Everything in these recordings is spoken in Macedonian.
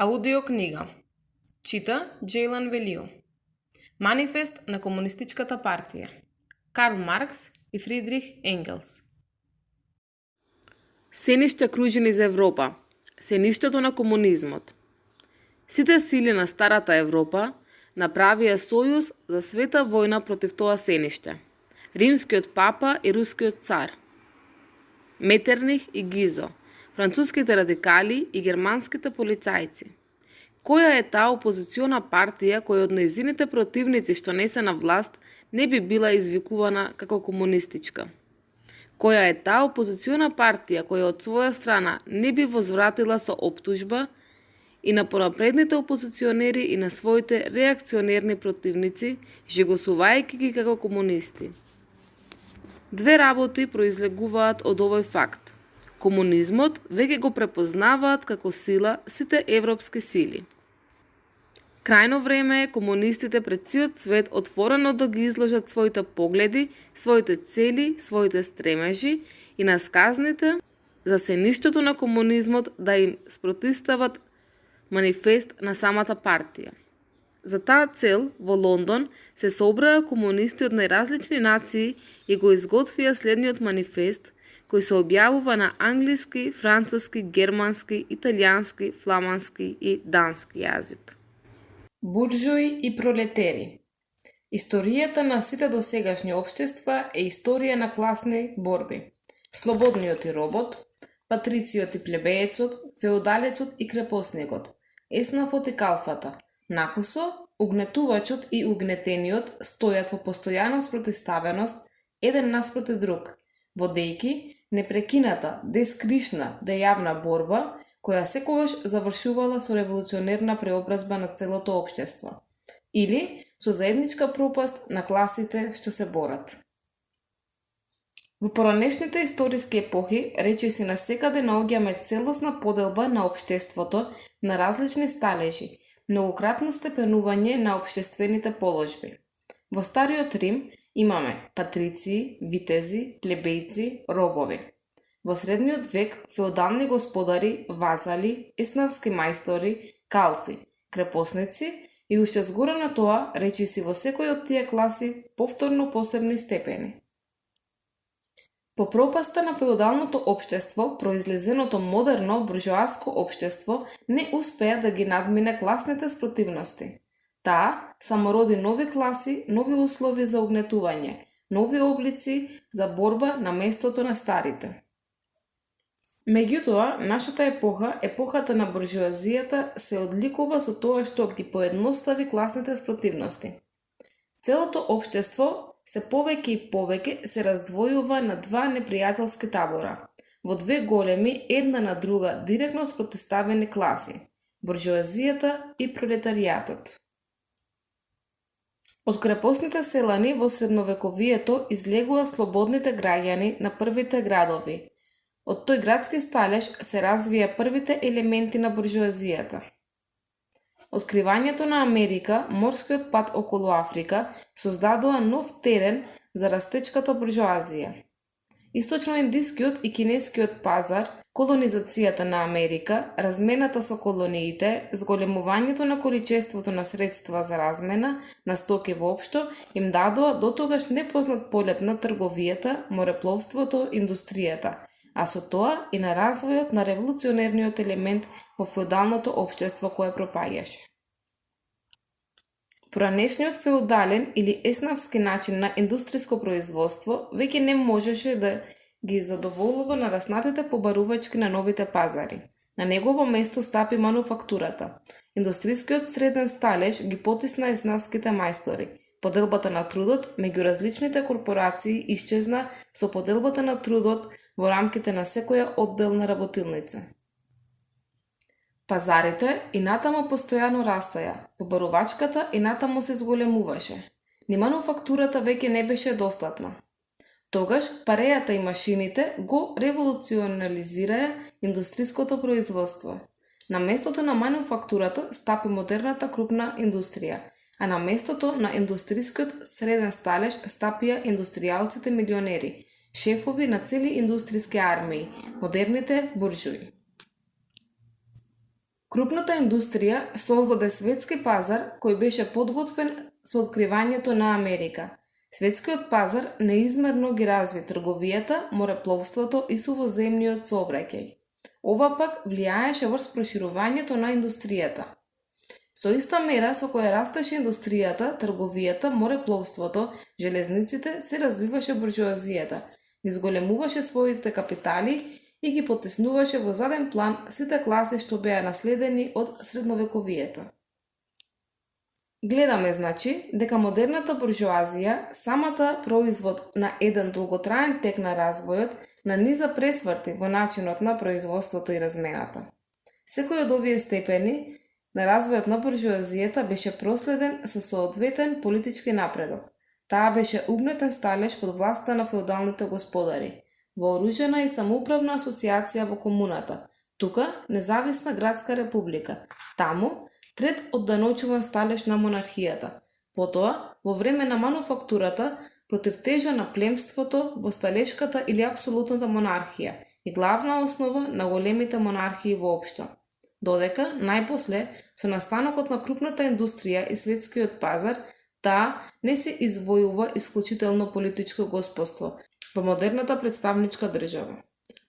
Аудиокнига. Чита Джейлан Велио. Манифест на Комунистичката партија. Карл Маркс и Фридрих Енгелс. Сениште кружени за Европа, сеништето на комунизмот. Сите сили на старата Европа направија сојуз за света војна против тоа сениште. Римскиот папа и рускиот цар, Метерних и Гизо, француските радикали и германските полицајци. Која е таа опозициона партија која од нејзините противници што не се на власт не би била извикувана како комунистичка? Која е таа опозициона партија која од своја страна не би возвратила со оптужба и на понапредните опозиционери и на своите реакционерни противници, жигосувајќи ги како комунисти? Две работи произлегуваат од овој факт. Комунизмот веќе го препознаваат како сила сите европски сили. Крајно време е комунистите пред сиот свет отворено да ги изложат своите погледи, своите цели, своите стремежи и насказните за сеништето на комунизмот да им спротистават манифест на самата партија. За таа цел во Лондон се собраа комунисти од најразлични нации и го изготвија следниот манифест, кој се објавува на англиски, француски, германски, италијански, фламански и дански јазик. Буржуи и пролетери. Историјата на сите досегашни општества е историја на класни борби. Слободниот и робот, патрициот и плебеецот, феудалецот и крепосникот, еснафот и калфата, накусо, угнетувачот и угнетениот стојат во постојана спротиставеност еден наспроти друг, водејќи непрекината, дескришна, дејавна борба, која секогаш завршувала со револуционерна преобразба на целото општество, или со заедничка пропаст на класите што се борат. Во поранешните историски епохи, речиси насекаде наоѓаме целосна поделба на општеството на различни сталежи, многократно степенување на општествените положби. Во Стариот Рим имаме патрици, витези, плебејци, робови. Во Средниот век феудални господари, вазали, еснавски мајстори, калфи, крепосници и уште згоре на тоа речиси во секој од тие класи повторно посебни степени. По пропаста на феудалното општество, произлезеното модерно буржоаско општество не успеа да ги надмине класните спротивности. Таа само роди нови класи, нови услови за угнетување, нови облици за борба на местото на старите. Меѓутоа, нашата епоха, епохата на буржуазијата, се одликува со тоа што ги поедностави класните спротивности. Целото општество се повеќе и повеќе се раздвојува на два непријателски табора, во две големи, една на друга директно спротиставени класи – буржуазијата и пролетаријатот. Од крепосните селани во средновековието излегува слободните граѓани на првите градови. Од тој градски сталеж се развија првите елементи на буржуазијата. Откривањето на Америка, морскиот пат околу Африка, создадоа нов терен за растечката буржуазија. Источноиндискиот и кинескиот пазар, колонизацијата на Америка, размената со колониите, зголемувањето на количеството на средства за размена на стоки воопшто, им дадоа дотогаш непознат полет на трговијата, морепловството, индустријата, а со тоа и на развојот на револуционерниот елемент во феудалното општество кое пропаѓаше. Поранешниот феудален или еснавски начин на индустриско производство веќе не можеше да ги задоволува нараснатите побарувачки на новите пазари. На негово место стапи мануфактурата. Индустрискиот среден сталеж ги потисна еснавските мајстори. Поделбата на трудот меѓу различните корпорации исчезна со поделбата на трудот во рамките на секоја одделна работилница. Пазарите и натаму постојано растаја, побарувачката и натаму се зголемуваше. Ни мануфактурата веќе не беше достатна. Тогаш парејата и машините го револуционализираа индустриското производство. На местото на мануфактурата стапи модерната крупна индустрија, а на местото на индустрискиот среден сталеж стапија индустријалците милионери, шефови на цели индустријски армии, модерните буржуи. Крупната индустрија создаде светски пазар кој беше подготвен со откривањето на Америка. Светскиот пазар неизмерно ги разви трговијата, морепловството и сувоземниот сообраќај. Ова пак влијаеше врз проширувањето на индустријата. Со иста мера со која растеше индустријата, трговијата, морепловството, железниците, се развиваше буржоазијата, изголемуваше своите капитали и ги потеснуваше во заден план сите класи што беа наследени од средновековието. Гледаме, значи, дека модерната буржоазија, самата производ на еден долготраен тек на развојот, наниза пресврти во начинот на производството и размената. Секој од овие степени на развојот на буржоазијата беше проследен со соодветен политички напредок. Таа беше угнетен сталеж под власта на феудалните господари, вооружена и самоуправна асоциација во комуната, тука независна градска република, таму трет одданочуван сталеж на монархијата, потоа во време на мануфактурата против тежа на племството во сталешката или апсолутната монархија и главна основа на големите монархии воопшто. Додека, најпосле, со настанокот на крупната индустрија и светскиот пазар, таа не се извојува исклучително политичко господство во модерната представничка држава.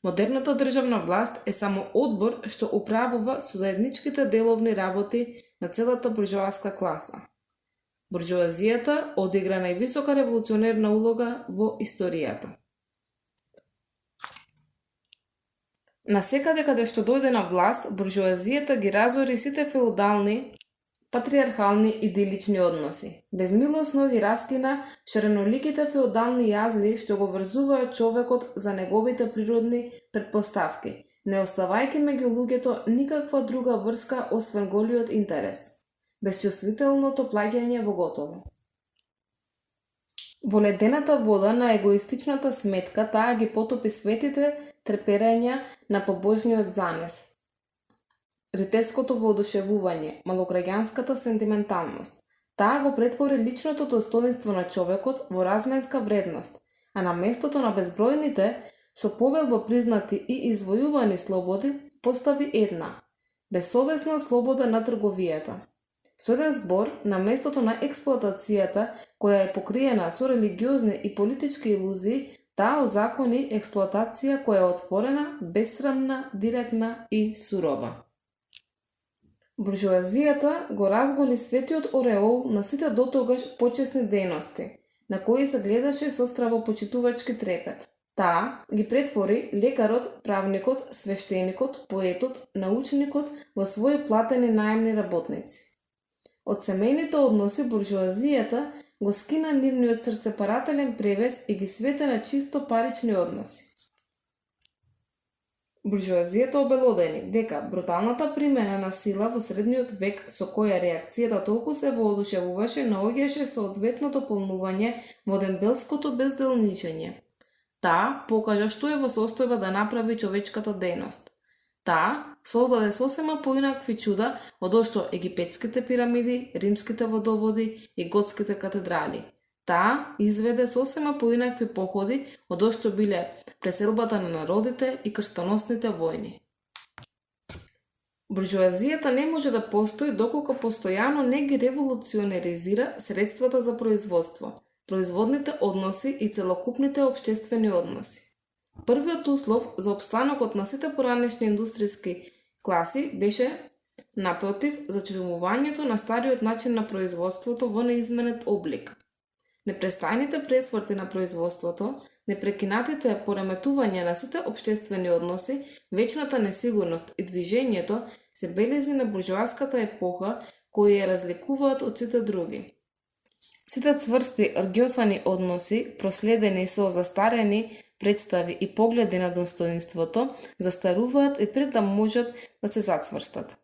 Модерната државна власт е само одбор што управува со заедничките деловни работи на целата буржоаска класа. Буржоазијата одигра највисока револуционерна улога во историјата. Насекаде каде што дојде на власт, буржоазијата ги разори сите феудални, патриархални и идилични односи. Безмилосно ги раскина шареноликите феудални јазли што го врзуваат човекот за неговите природни претпоставки, не оставајќи меѓу луѓето никаква друга врска освен голиот интерес, безчувствителното плаќање во готово. Во ледената вода на егоистичната сметка таа ги потопи светите треперења на побожниот занес, рицарското воодушевување, малограѓанската сентименталност. Таа го претвори личното достоинство на човекот во разменска вредност, а на местото на безбројните, со повелба признати и извојувани слободи, постави една – безсовесна слобода на трговијата. Со еден збор, на местото на експлоатацијата, која е покриена со религиозни и политички илузии, таа озакони експлоатација која е отворена, бесрамна, директна и сурова. Буржоазијата го разголи светиот ореол на сите дотогаш почесни дејности, на кои се гледаше со стравопочитувачки трепет. Таа ги претвори лекарот, правникот, свештеникот, поетот, научникот во своји платени наемни работници. Од семејните односи буржоазијата го скина нивниот срцепарателен превес и ги свете на чисто парични односи. Буржоазијата обелодени дека бруталната примена на сила во средниот век со која реакцијата толку се воодушевуваше наоѓаше соодветното полнување во дембелското безделничење. Таа покажа што е во состојба да направи човечката дејност. Таа создаде сосема поинакви чуда од што египетските пирамиди, римските водоводи и готските катедрали. Таа изведе сосема поинакви походи од што биле преселбата на народите и крстоносните војни. Буржоазијата не може да постои доколку постојано не ги револуционеризира средствата за производство, производните односи и целокупните општествени односи. Првиот услов за опстанокот на сите поранешни индустријски класи беше, напротив, зачувувањето на стариот начин на производството во неизменет облик. Непрестајните пресврти на производството, непрекинатите пореметувања на сите општествени односи, вечната несигурност и движењето се белези на буржоаската епоха кои ја разликуваат од сите други. Сите цврсти оргиосани односи, проследени со застарени представи и погледи на достоинството, застаруваат и пред да можат да се зацврстат.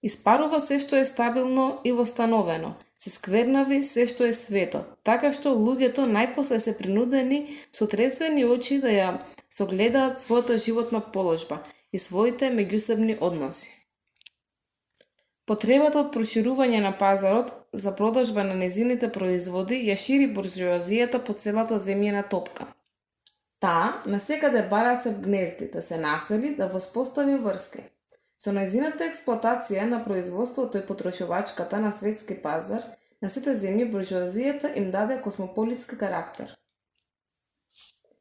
Испарува се што е стабилно и востановено, се сквернави се што е свето, така што луѓето најпосле се принудени со трезвени очи да ја согледаат својата животна положба и своите меѓусебни односи. Потребата од проширување на пазарот за продажба на незините производи ја шири буржоазијата по целата земјина топка. Таа насекаде бара се гнезди, да се насели, да воспостави врски. Со нејзината експлоатација на производството и потрошувачката на светски пазар, на сите земји буржуазијата им даде космополитски карактер.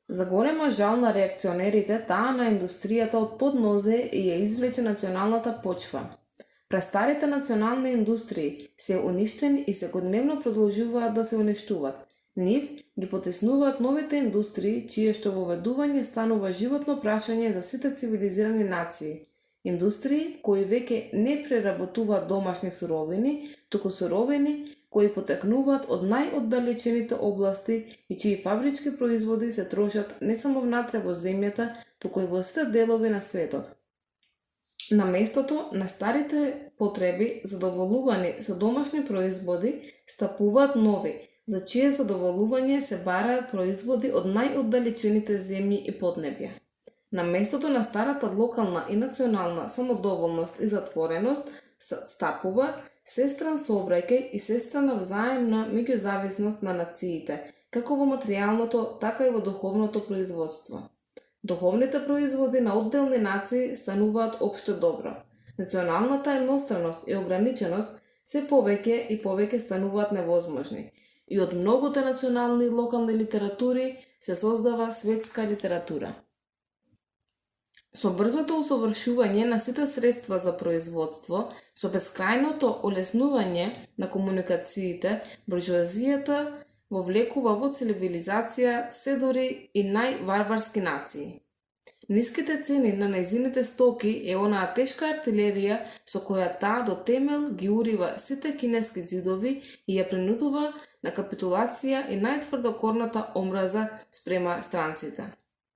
За голема жал на реакционерите, таа на индустријата од поднозе и ја извлече националната почва. Прастарите национални индустрии се уништени и секојдневно продолжуваат да се уништуваат. Нив ги потеснуваат новите индустрии, чие што воведување станува животно прашање за сите цивилизирани нации. Индустрии кои веќе не преработуваат домашни суровини, туку суровини кои потекнуваат од најоддалечените области и чии фабрички производи се трошат не само внатре во земјата, туку и во сите делови на светот. На местото на старите потреби задоволувани со домашни производи стапуваат нови, за чие задоволување се бараат производи од најоддалечените земји и поднебја. На местото на старата локална и национална самодоволност и затвореност стапува сестран сообраќај и сестрана взаемна меѓузависност на нациите, како во материјалното, така и во духовното производство. Духовните производи на одделни нации стануваат општо добро. Националната едностранност и ограниченост се повеќе и повеќе стануваат невозможни. И од многуте национални и локални литератури се создава светска литература. Со брзото усовршување на сите средства за производство, со бескрајното олеснување на комуникациите, буржуазијата вовлекува во цивилизација се дори и најварварски нации. Ниските цени на нејзините стоки е онаа тешка артилерија со која таа до темел ги урива сите кинески ѕидови и ја принудува на капитулација и најтврдокорната омраза спрема странците.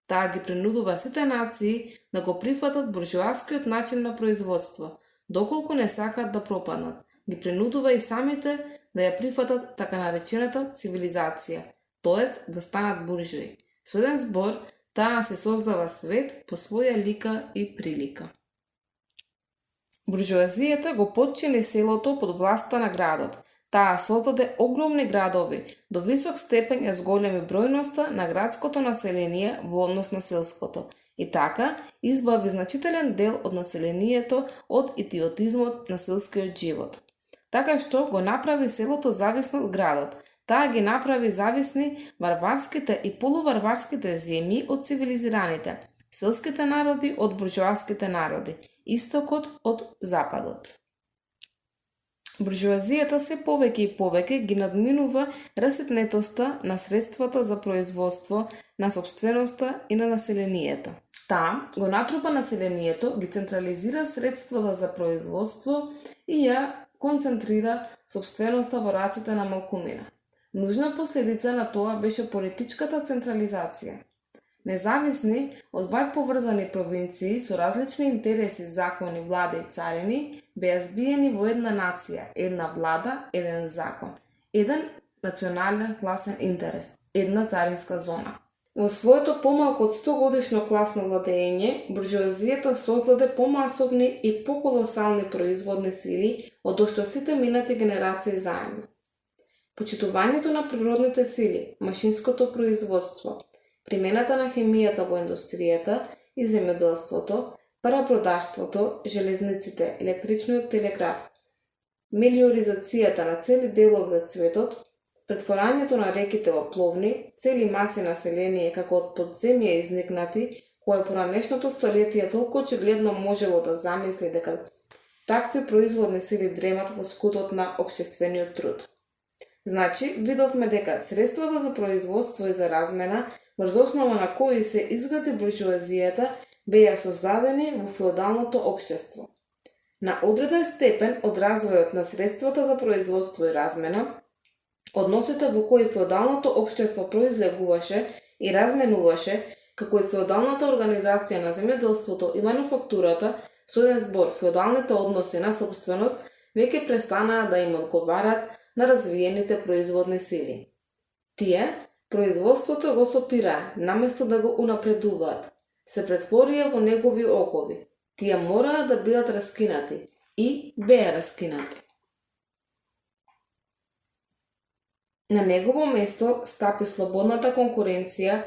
Таа ги принудува сите нации да го прифатат буржуаскиот начин на производство, доколку не сакаат да пропаднат. Ги принудува и самите да ја прифатат така наречената цивилизација, тоест да станат буржуи. Со еден збор, таа се создава свет по своја лика и прилика. Буржуазијата го потчини селото под власта на градот. Таа создаде огромни градови, до висок степен ја зголеми бројноста на градското население во однос на селското, и така избави значителен дел од населението од идиотизмот на селскиот живот. Така што го направи селото зависно од градот. Таа ги направи зависни варварските и полуварварските земји од цивилизираните, селските народи од буржуаските народи, истокот од западот. Буржуазијата се повеќе и повеќе ги надминува раситнетоста на средствата за производство, на собственоста и на населението. Таа го натрупа населението, ги централизира средствата за производство и ја концентрира собственоста во раците на малкумина. Нужна последица на тоа беше политичката централизација. Независни од вај поврзани провинции со различни интереси, закони, влади и царини беа збиени во една нација, една влада, еден закон, еден национален класен интерес, една царинска зона. Во своето помалку од 100 годишно класно владење, буржуазијата создаде помасовни и поколосални производни сили од што сите минати генерации заедно. Почитувањето на природните сили, машинското производство, примената на хемијата во индустријата и земјоделството, парапродарството, железниците, електричниот телеграф, мелиоризацијата на цели делови од светот, претворањето на реките во пловни, цели маси население како од подземја изникнати, кое по ранешното столетие толку очигледно можело да замисли дека такви производни сили дремат во скутот на општествениот труд. Значи, видовме дека средствата за производство и за размена, врз основа на кои се изгради буржуазијата, беа создадени во феодалното општество. На одреден степен од развојот на средствата за производство и размена, односите во кои феодалното општество произлегуваше и разменуваше, како и феодалната организација на земјоделството и мануфактурата, со еден збор феодалните односи на собственост, веќе престанаа да им одговарат на развиените производни сили. Тие, производството го сопираа, наместо да го унапредуваат, се претворија во негови окови. Тие мораа да бидат раскинати и беа раскинати. На негово место стапи слободната конкуренција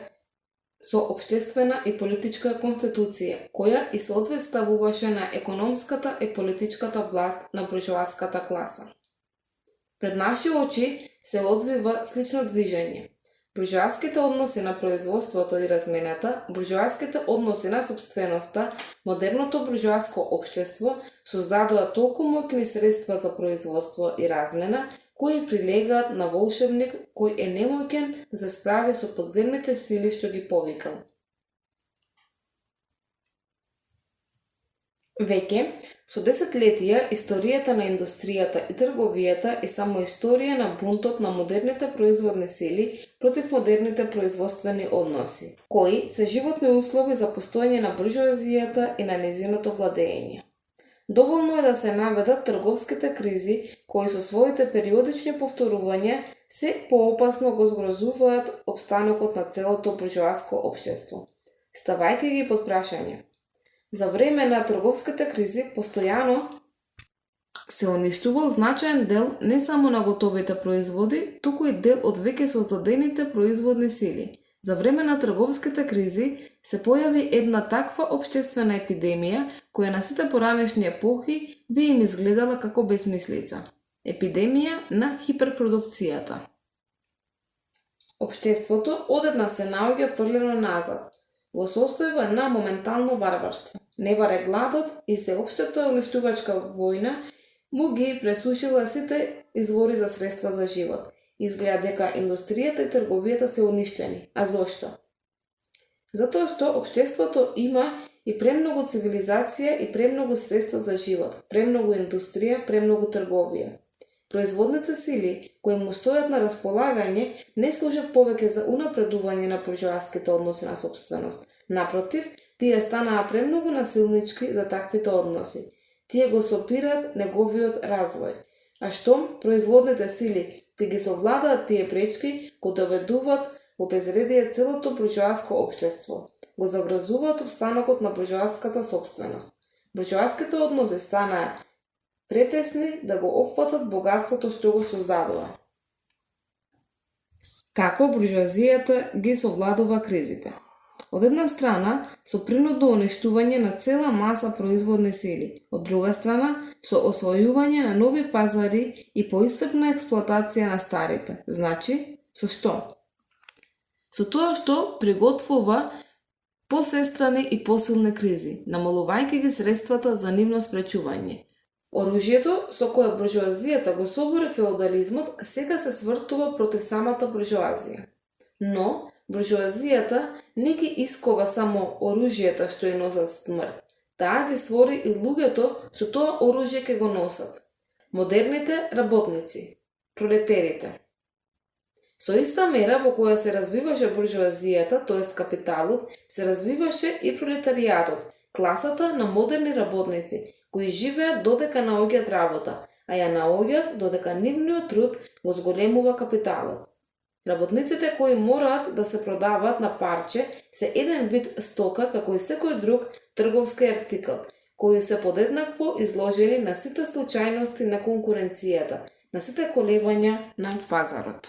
со општествена и политичка конституција, која и соодветствуваше на економската и политичката власт на буржоаската класа. Пред наши очи се одвива слично движење. Буржоаските односи на производството и размената, буржоаските односи на собственоста, модерното буржоаско општество создадоа толку моќни средства за производство и размена, кои прилегаат на волшебник кој е немоќен да се справи со подземните сили што ги повикал. Веќе, со десетлетија, историјата на индустријата и трговијата е само историја на бунтот на модерните производни сили против модерните производствени односи, кои се животни услови за постоење на буржоазијата и на незиното владење. Доволно е да се наведат трговските кризи, кои со своите периодични повторувања се поопасно го згрозуваат опстанокот на целото буржоаско општество, ставајќи ги под прашање. За време на трговските кризи постојано се уништувал значаен дел не само на готовите производи, туку и дел од веќе создадените производни сили. За време на трговските кризи се појави една таква општествена епидемија, која на сите поранешни епохи би им изгледала како безмислица. Епидемија на хиперпродукцијата. Општеството одеднаш се наоѓа фрлено назад, во состојба на моментално варварство. Не баре гладот и сеопштата уништувачка војна му ги пресушила сите извори за средства за живот. Изгледа дека индустријата и трговијата се уништени. А зошто? Затоа што општеството има и премногу цивилизација и премногу средства за живот, премногу индустрија, премногу трговија. Производните сили кои му стојат на располагање не служат повеќе за унапредување на буржоаските односи на собственост. Напротив, тие станаа премногу насилнички за таквите односи. Тие го сопираат неговиот развој. А штом производните сили ти ги совладаат тие пречки, го доведуваат во безредие целото буржоаско општество, го загрозуваат опстанокот на буржоаската собственост. Буржоаските односи станаа претесни да го опфатат богатството што го создадува. Како буржоазијата ги совладува кризите? Од една страна, со принудно уништување на цела маса производни сили, од друга страна, со освојување на нови пазари и поисцрпна експлоатација на старите. Значи, со што? Со тоа што приготвува посестрани и посилни кризи, намалувајќи ги средствата за нивно спречување. Оружјето со кое буржоазијата го собори феодализмот сега се свртува против самата буржоазија. Но, буржоазијата не ги искова само оружјата што ја носат смрт, таа ги створи и луѓето што тоа оружје ќе го носат. Модерните работници, пролетерите. Со иста мера во која се развиваше буржоазијата, тоест капиталот, се развиваше и пролетаријатот, класата на модерни работници, кои живеат додека наоѓаат работа, а ја наоѓаат додека нивниот труд го зголемува капиталот. Работниците кои мораат да се продаваат на парче се еден вид стока како и секој друг трговски артикл, кои се подеднакво изложени на сите случајности на конкуренцијата, на сите колебања на пазарот.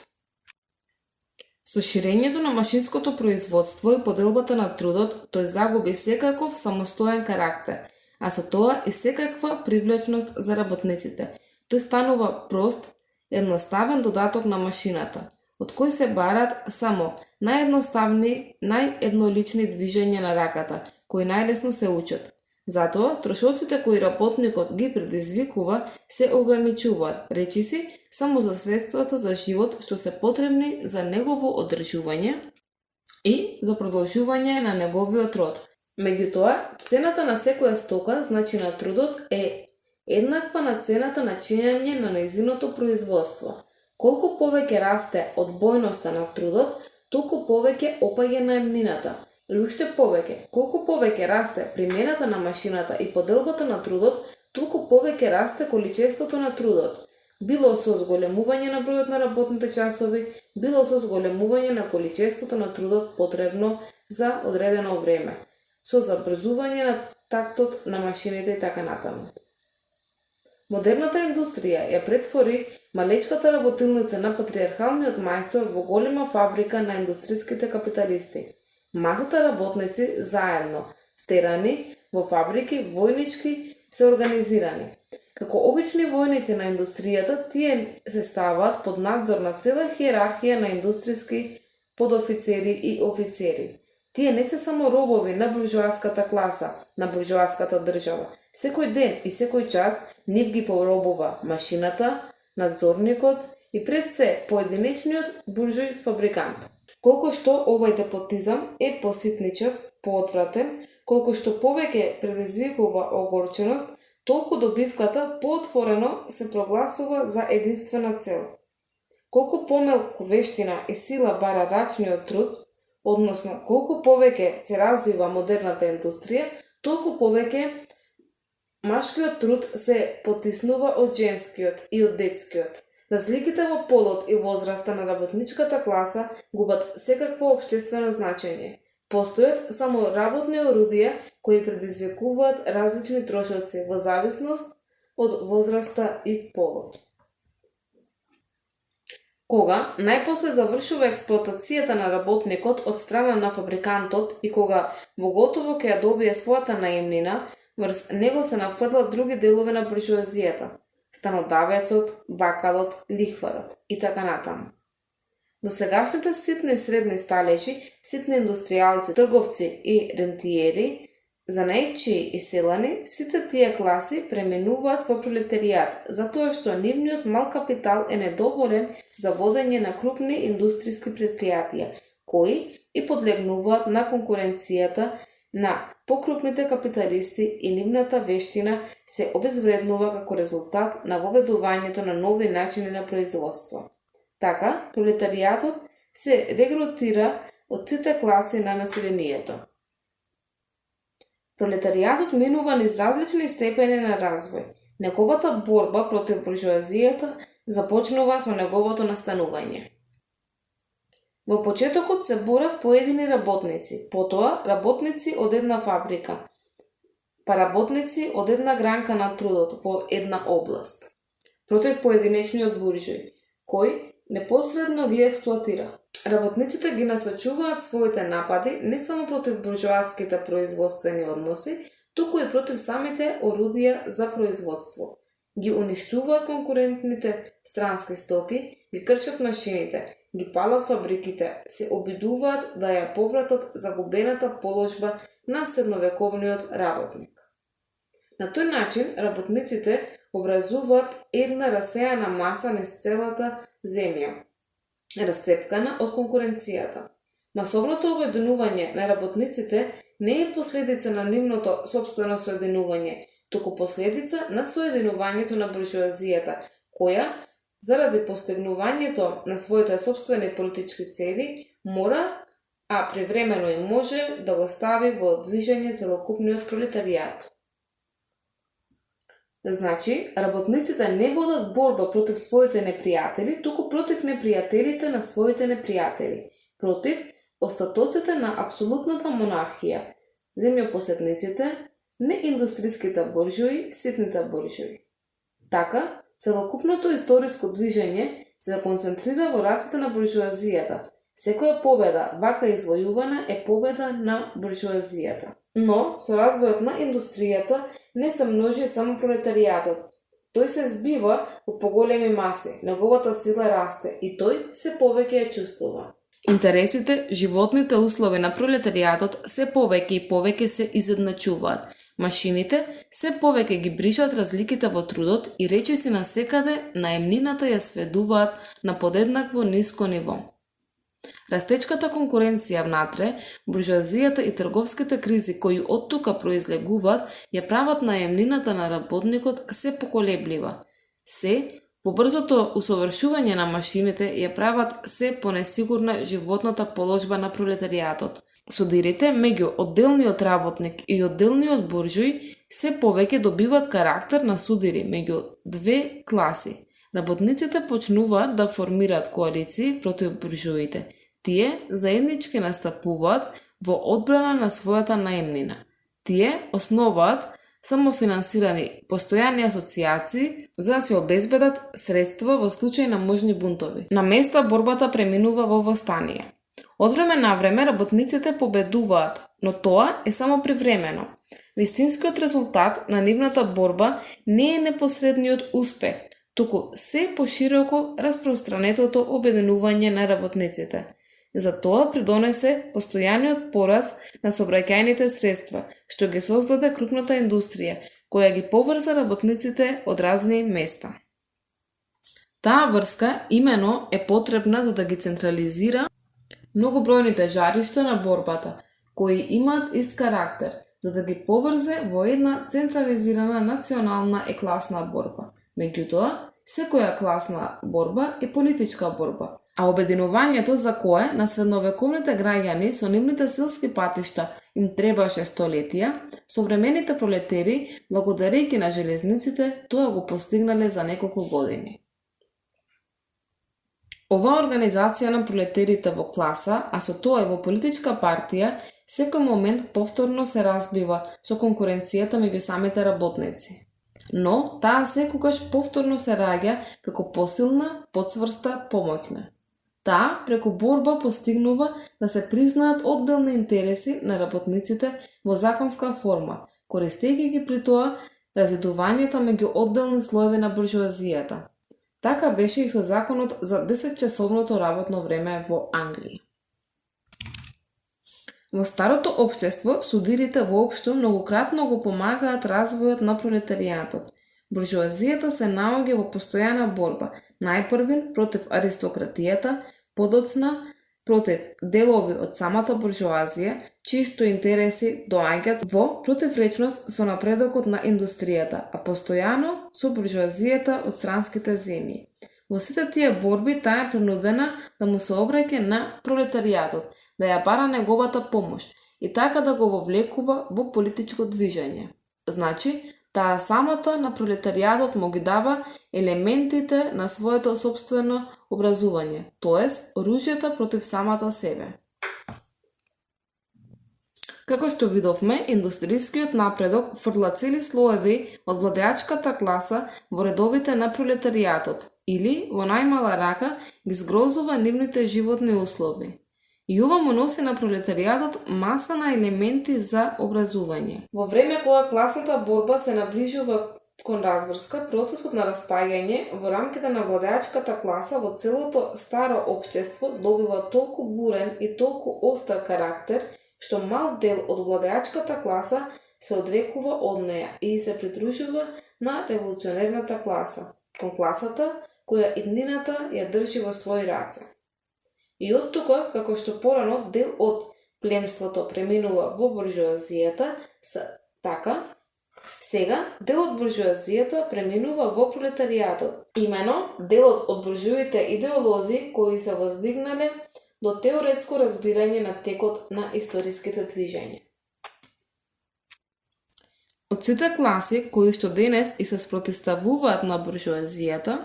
Со ширењето на машинското производство и поделбата на трудот, тој загуби секаков самостоен карактер, а со тоа и секаква привлечност за работниците. Тој станува прост, едноставен додаток на машината, од кој се барат само наједноставни, наједнолични движења на раката, кои најлесно се учат. Затоа, трошоците кои работникот ги предизвикува се ограничуваат, речиси, само за средствата за живот што се потребни за негово одржување и за продолжување на неговиот род. Меѓутоа, цената на секоја стока, значи на трудот, е еднаква на цената на чинење на нејзиното производство. Колку повеќе расте одбојноста на трудот, толку повеќе опаѓа наемнината. Или уште повеќе, колку повеќе расте примената на машината и поделбата на трудот, толку повеќе расте количеството на трудот. Било со зголемување на бројот на работните часови, било со зголемување на количеството на трудот потребно за одредено време, со забрзување на тактот на машините и така натаму. Модерната индустрија ја претвори малечката работилница на патриархалниот мајстор во голема фабрика на индустриските капиталисти. Масата работници заедно, втерани во фабрики, војнички, се организирани. Како обични војници на индустријата, тие се ставаат под надзор на цела хиерархија на индустријски подофицери и офицери. Тие не се само робови на буржоаската класа, на буржоаската држава. Секој ден и секој час нив ги поробува машината, надзорникот и пред се поединечниот буржој фабрикант. Колку што овој депотизам е поситничав, поотвратен, колку што повеќе предизвикува огорченост, толку добивката поотворено се прогласува за единствена цел. Колку помалку вештина и сила бара рачниот труд, односно колку повеќе се развива модерната индустрија, толку повеќе машкиот труд се потиснува од женскиот и од детскиот. Разликите во полот и возраста на работничката класа губат секакво општествено значење. Постојат само работни орудија кои предизвикуваат различни трошоци во зависност од возраста и полот. Кога најпосле завршува експлоатацијата на работникот од страна на фабрикантот и кога во готово ќе ја добие својата наемнина, врз него се нафрлат други делови на буржоазијата – станодавецот, бакалот, лихварот и така натаму. Досегашните ситни и средни сталежи, ситни индустријалци, трговци и рентиери, занаидчии и селани, сите тие класи преминуваат во пролетаријат, затоа што нивниот мал капитал е недоволен за водење на крупни индустријски предпријатија, кои и подлегнуваат на конкуренцијата на покрупните капиталисти и нивната вештина се обезвреднува како резултат на воведувањето на нови начини на производство. Така, пролетаријатот се регрутира од сите класи на населението. Пролетаријатот минува низ различни степени на развој. Неговата борба против буржоазијата започнува со неговото настанување. Во почетокот се борат поедини работници, потоа работници од една фабрика, па работници од една гранка на трудот во една област, против поединечниот буржој, кој непосредно ги експлоатира. Работниците ги насочуваат своите напади не само против буржоаските производствени односи, туку и против самите орудија за производство. Ги уништуваат конкурентните странски стоки, ги кршат машините, ги палат фабриките, се обидуваат да ја повратат загубената положба на средновековниот работник. На тој начин работниците образуваат една расејана маса низ целата земја, расцепкана од конкуренцијата. Масовното обединување на работниците не е последица на нивното сопствено соединување, туку последица на соединувањето на буржоазијата, која, заради постигнувањето на своите сопствени политички цели, мора, а привремено и може да го стави во движење целокупниот пролетаријат. Значи, работниците не водат борба против своите непријатели, туку против непријателите на своите непријатели, против остатоците на апсолутната монархија, земјопосетниците, неиндустријските буржои, ситните буржои. Така, целокупното историско движење се концентрира во раците на буржоазијата. Секоја победа, вака извојувана, е победа на буржоазијата. Но, со развојот на индустријата, не се множи само пролетаријатот. Тој се збива во поголеми маси, неговата сила расте и тој се повеќе ја чувствува. Интересите, животните услови на пролетаријатот се повеќе и повеќе се изедначуваат. Машините се повеќе ги бришат разликите во трудот и речиси насекаде наемнината ја сведуваат на подеднакво ниско ниво. Растечката конкуренција внатре, буржоазијата и трговските кризи кои од тука произлегуваат, ја прават наемнината на работникот се поколеблива. Се, побрзото усовршување на машините ја прават се понесигурна животната положба на пролетаријатот. Судирите меѓу одделниот работник и одделниот буржој се повеќе добиваат карактер на судири меѓу две класи. Работниците почнуваат да формираат коалиции против буржоите. Тие заеднички настапуваат во одбрана на својата наемнина. Тие основаат самофинансирани постојани асоцијации за да се обезбедат средства во случај на можни бунтови. На места борбата преминува во восстание. Од време на време работниците победуваат, но тоа е само привремено. Вистинскиот резултат на нивната борба не е непосредниот успех, туку се пошироко распространетото обединување на работниците. За тоа придонесе постојаниот пораз на сообраќајните средства, што ги создаде крупната индустрија, која ги поврза работниците од разни места. Таа врска имено е потребна за да ги централизира многобројните жаришта на борбата, кои имаат ист карактер, за да ги поврзе во една централизирана национална и класна борба. Меѓутоа, секоја класна борба е политичка борба, а обединувањето за кое на средновековните граѓани со нивните силски патишта им требаше столетија, современите пролетери, благодарејќи на железниците, тоа го постигнале за неколку години. Оваа организација на пролетерите во класа, а со тоа и во политичка партија, секој момент повторно се разбива со конкуренцијата меѓу самите работници. Но таа секогаш повторно се раѓа како посилна, подсврста, помоќна. Таа преку борба постигнува да се признаат одделни интереси на работниците во законска форма, користејќи ги при тоа разидувањата меѓу одделни слоеви на буржуазијата. Така беше и со законот за 10-часовното работно време во Англија. Во старото општество, судирите воопшто многократно го помагаат развојот на пролетаријатот. Буржуазијата се наоѓа во постојана борба, најпрвин против аристократијата, подоцна против делови од самата буржуазија, чиишто интереси доаѓаат во противречност со напредокот на индустријата, а постојано со буржуазијата од странските земји. Во сите тие борби таа е принудена да му се обраќа на пролетаријатот, да ја бара неговата помош и така да го вовлекува во политичко движење. Значи, таа самата на пролетаријатот му ги дава елементите на своето собствено образување, тоест оружјата против самата себе. Како што видовме, индустријскиот напредок фрла цели слоеви од владеачката класа во редовите на пролетаријатот или, во најмала рака, ги згрозува нивните животни услови. И ова му носи на пролетаријатот маса на елементи за образување. Во време кога класната борба се наближува кон разврска, процесот на распаѓање во рамките на владеачката класа во целото старо општество добива толку бурен и толку остар карактер, што мал дел од владеачката класа се одрекува од неја и се придружува на револуционерната класа, кон класата која иднината ја држи во своји раце. И од тука, како што порано дел од племството преминува во буржуазијата, така, сега дел од буржуазијата преминува во пролетаријатот. Имено, делот од буржуите идеолози кои се воздигнале до теоретско разбирање на текот на историските движења. Од сите класи кои што денес и се спротиставуваат на буржуазијата,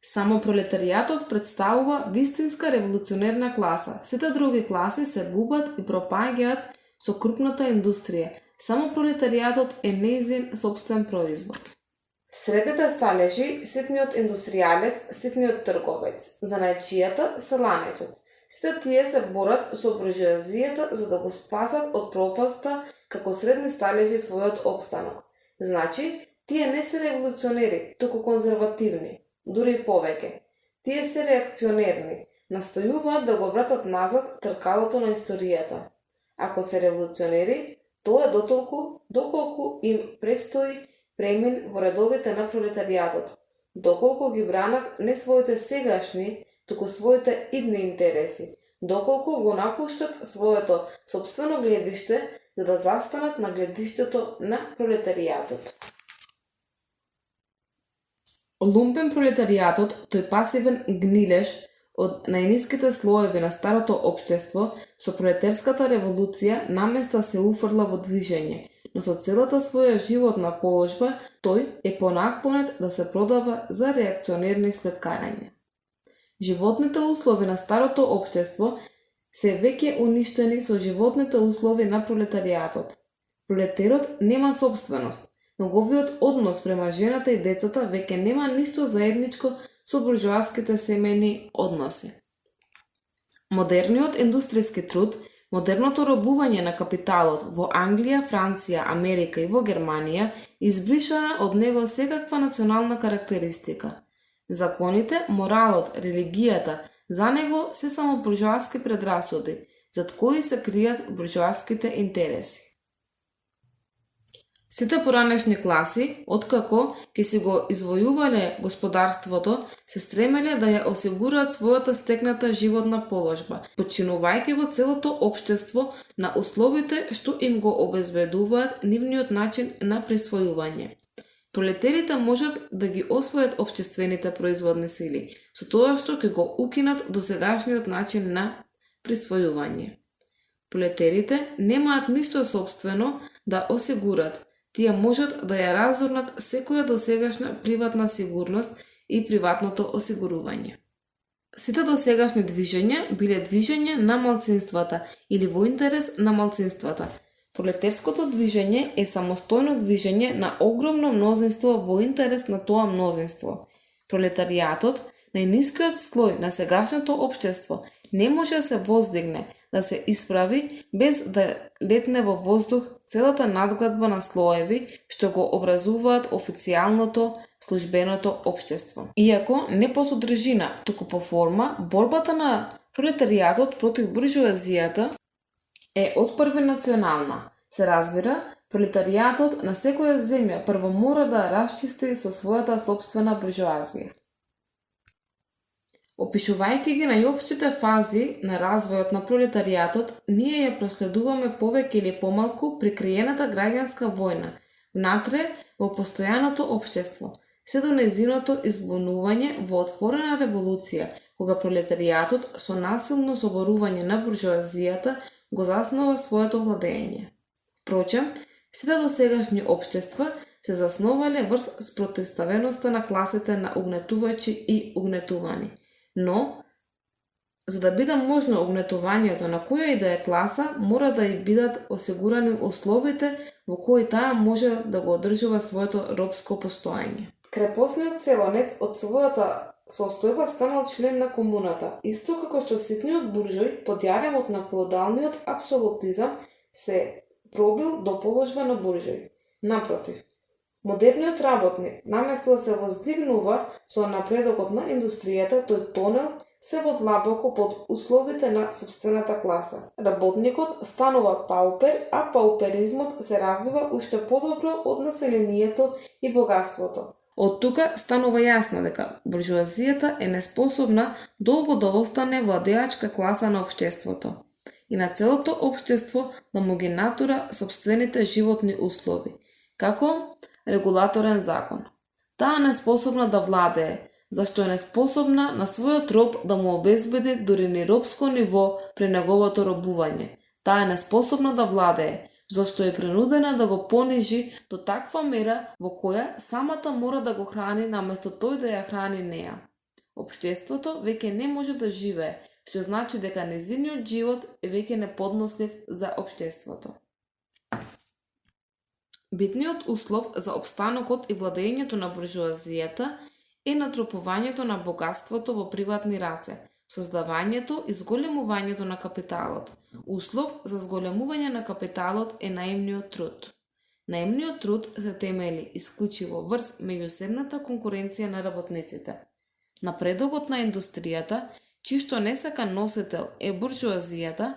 само пролетаријатот представува вистинска револуционерна класа. Сите други класи се губат и пропаѓаат со крупната индустрија. Само пролетаријатот е нејзин собствен производ. Средните сталежи, ситниот индустријалец, ситниот трговец, занајчијата, селанецот. Сите тие се борат со буржуазијата за да го спасат од пропаста како средни сталежи својот опстанок. Значи, тие не се револуционери, туку конзервативни. Дури и повеќе. Тие се реакционерни, настојуваат да го вратат назад тркалото на историјата. Ако се револуционери, тоа е доколку им предстои премин во редовите на пролетаријатот, доколку ги бранат не своите сегашни, туку своите идни интереси, доколку го напуштат своето собствено гледиште за да застанат на гледиштето на пролетаријатот. Лумпен пролетаријатот, тој пасивен гнилеж од најниските слоеви на старото општество, со пролетерската револуција наместа се уфрла во движење, но со целата своја животна положба, тој е понаклонет да се продава за реакционерни следкарања. Животните услови на старото општество се веќе уништени со животните услови на пролетаријатот. Пролетерот нема собственост, неговиот однос према жената и децата веќе нема ништо заедничко со буржуаските семејни односи. Модерниот индустријски труд, модерното робување на капиталот во Англија, Франција, Америка и во Германија избришаа од него секаква национална карактеристика. Законите, моралот, религијата за него се само буржоаски предрасуди, зад кои се кријат буржоаските интереси. Сите поранешни класи, откако ќе си го извојувале господарството, се стремеле да ја осигурат својата стекната животна положба, подчинувајќи го целото општество на условите што им го обезбедуваат нивниот начин на присвојување. Пролетерите можат да ги освојат општествените производни сили, со тоа што ќе го укинат досегашниот начин на присвојување. Пролетерите немаат ништо сопствено да осигурат. Тие можат да ја разорнат секоја досегашна приватна сигурност и приватното осигурување. Сите досегашни движења биле движења на малцинствата или во интерес на малцинствата. Пролетерското движење е самостојно движење на огромно мнозинство во интерес на тоа мнозинство. Пролетаријатот, најнискиот слој на сегашното општество, не може да се воздигне, да се исправи без да летне во воздух целата надградба на слоеви што го образуваат официјалното службеното општество. Иако не по содржина, туку по форма, борбата на пролетаријатот против буржоазијата е отпрвенационална. Се разбира, пролетаријатот на секоја земја прво мора да расчисти со својата сопствена буржоазија. Опишувајќи ги најопштите фази на развојот на пролетаријатот, ние ја проследуваме повеќе или помалку прикриената граѓанска војна, внатре во постојаното општество, се до нејзиното избунување во отворена револуција, кога пролетаријатот со насилно соборување на буржоазијата го заснова своето владење. Впрочем, сите досегашни општества се засновале врз спротивставеноста на класите на угнетувачи и угнетувани. Но, за да биде можно угнетувањето на која и да е класа, мора да и бидат осигурани условите во кои таа може да го одржува своето робско постоење. Крепосниот целонец од својата состојба станал член на комуната, исто како што ситниот буржој под јаремот на феудалниот апсолутизам се пробил до положба на буржој. Напротив, модерниот работник, наместо да се воздигнува со напредокот на индустријата, тој тонел се водлабоко под условите на сопствената класа. Работникот станува паупер, а пауперизмот се развива уште подобро од населението и богатството. Од тука станува јасно дека буржоазијата е неспособна долго да остане владеачка класа на општеството и на целото општество да му ги натура сопствените животни услови, како регулаторен закон. Таа неспособна да владее, зашто е неспособна на својот роб да му обезбеди дури ни робско ниво при неговото робување. Таа е неспособна да владее, зашто е принудена да го понижи до таква мера во која самата мора да го храни наместо тој да ја храни неа. Општеството веќе не може да живее, што значи дека незиниот живот е веќе неподнослив за општеството. Битниот услов за опстанокот и владењето на буржоазијата е натрупувањето на богатството во приватни раце, создавањето и зголемувањето на капиталот. Услов за зголемување на капиталот е наемниот труд. Наемниот труд се темели исклучиво врз меѓусебната конкуренција на работниците. Напредокот на индустријата, чишто не сака носител е буржоазијата,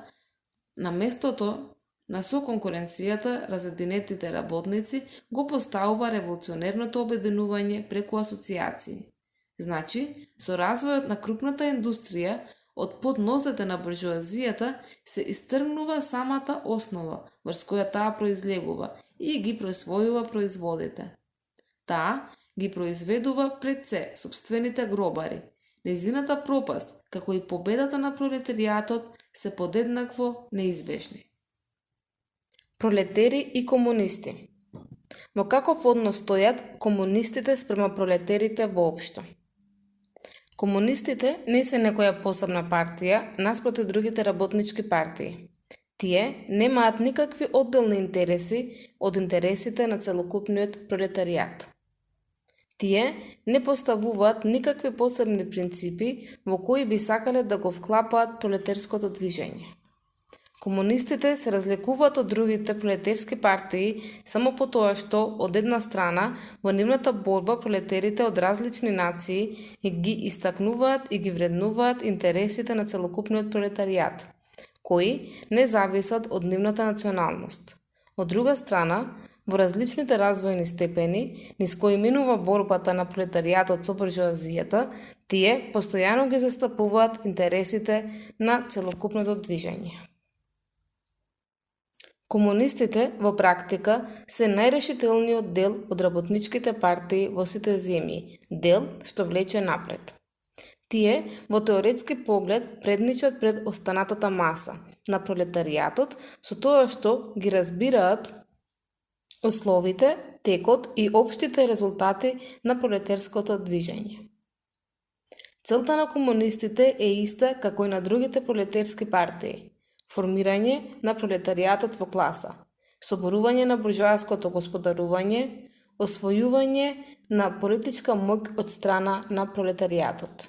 на местото на со конкуренцијата разединетите работници го поставува револуционерното обединување преку асоцијации. Значи, со развојот на крупната индустрија, од под нозете на буржоазијата се истргнува самата основа врз која таа произлегува и ги присвојува производите. Таа ги произведува пред се сопствените гробари. Незината пропаст, како и победата на пролетаријатот, се подеднакво неизбежни. Пролетери и комунисти. Во каков однос стојат комунистите спрема пролетерите воопшто? Комунистите не се некоја посебна партија наспроти другите работнички партии. Тие немаат никакви одделни интереси од интересите на целокупниот пролетаријат. Тие не поставуваат никакви посебни принципи во кои би сакале да го вклапаат пролетарското движење. Комунистите се разликуваат од другите пролетарски партии само по тоа што, од една страна, во нивната борба пролетарите од различни нации ги истакнуваат и ги вреднуваат интересите на целокупниот пролетаријат, кои не зависат од нивната националност. Од друга страна, во различните развојни степени, низ кои минува борбата на пролетаријатот со буржоазијата, тие постојано ги застапуваат интересите на целокупното движење. Комунистите во практика се најрешителниот дел од работничките партии во сите земји, дел што влече напред. Тие во теоретски поглед предничат пред останатата маса на пролетаријатот со тоа што ги разбираат условите, текот и општите резултати на пролетарското движење. Целта на комунистите е иста како и на другите пролетарски партии: формирање на пролетаријатот во класа, соборување на буржоаското господарување, освојување на политичка моќ од страна на пролетаријатот.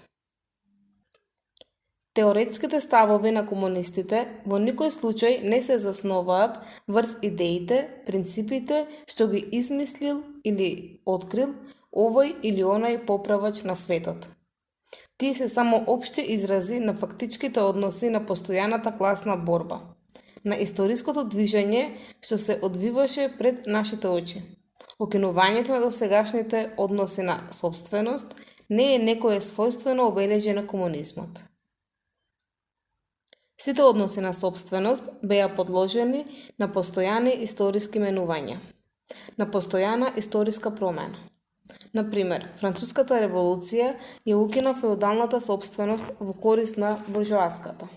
Теоретските ставови на комунистите во никој случај не се засноваат врз идеите, принципите што ги измислил или открил овој или онај поправач на светот. Тие се само општи изрази на фактичките односи на постојаната класна борба, на историското движење што се одвиваше пред нашите очи. Окинувањето на досегашните односи на сопственост не е некое својствено обележје на комунизмот. Сите односи на сопственост беа подложени на постојани историски менувања, на постојана историска промена. Например, Француската револуција ја укина феудалната сопственост во корист на буржоаската.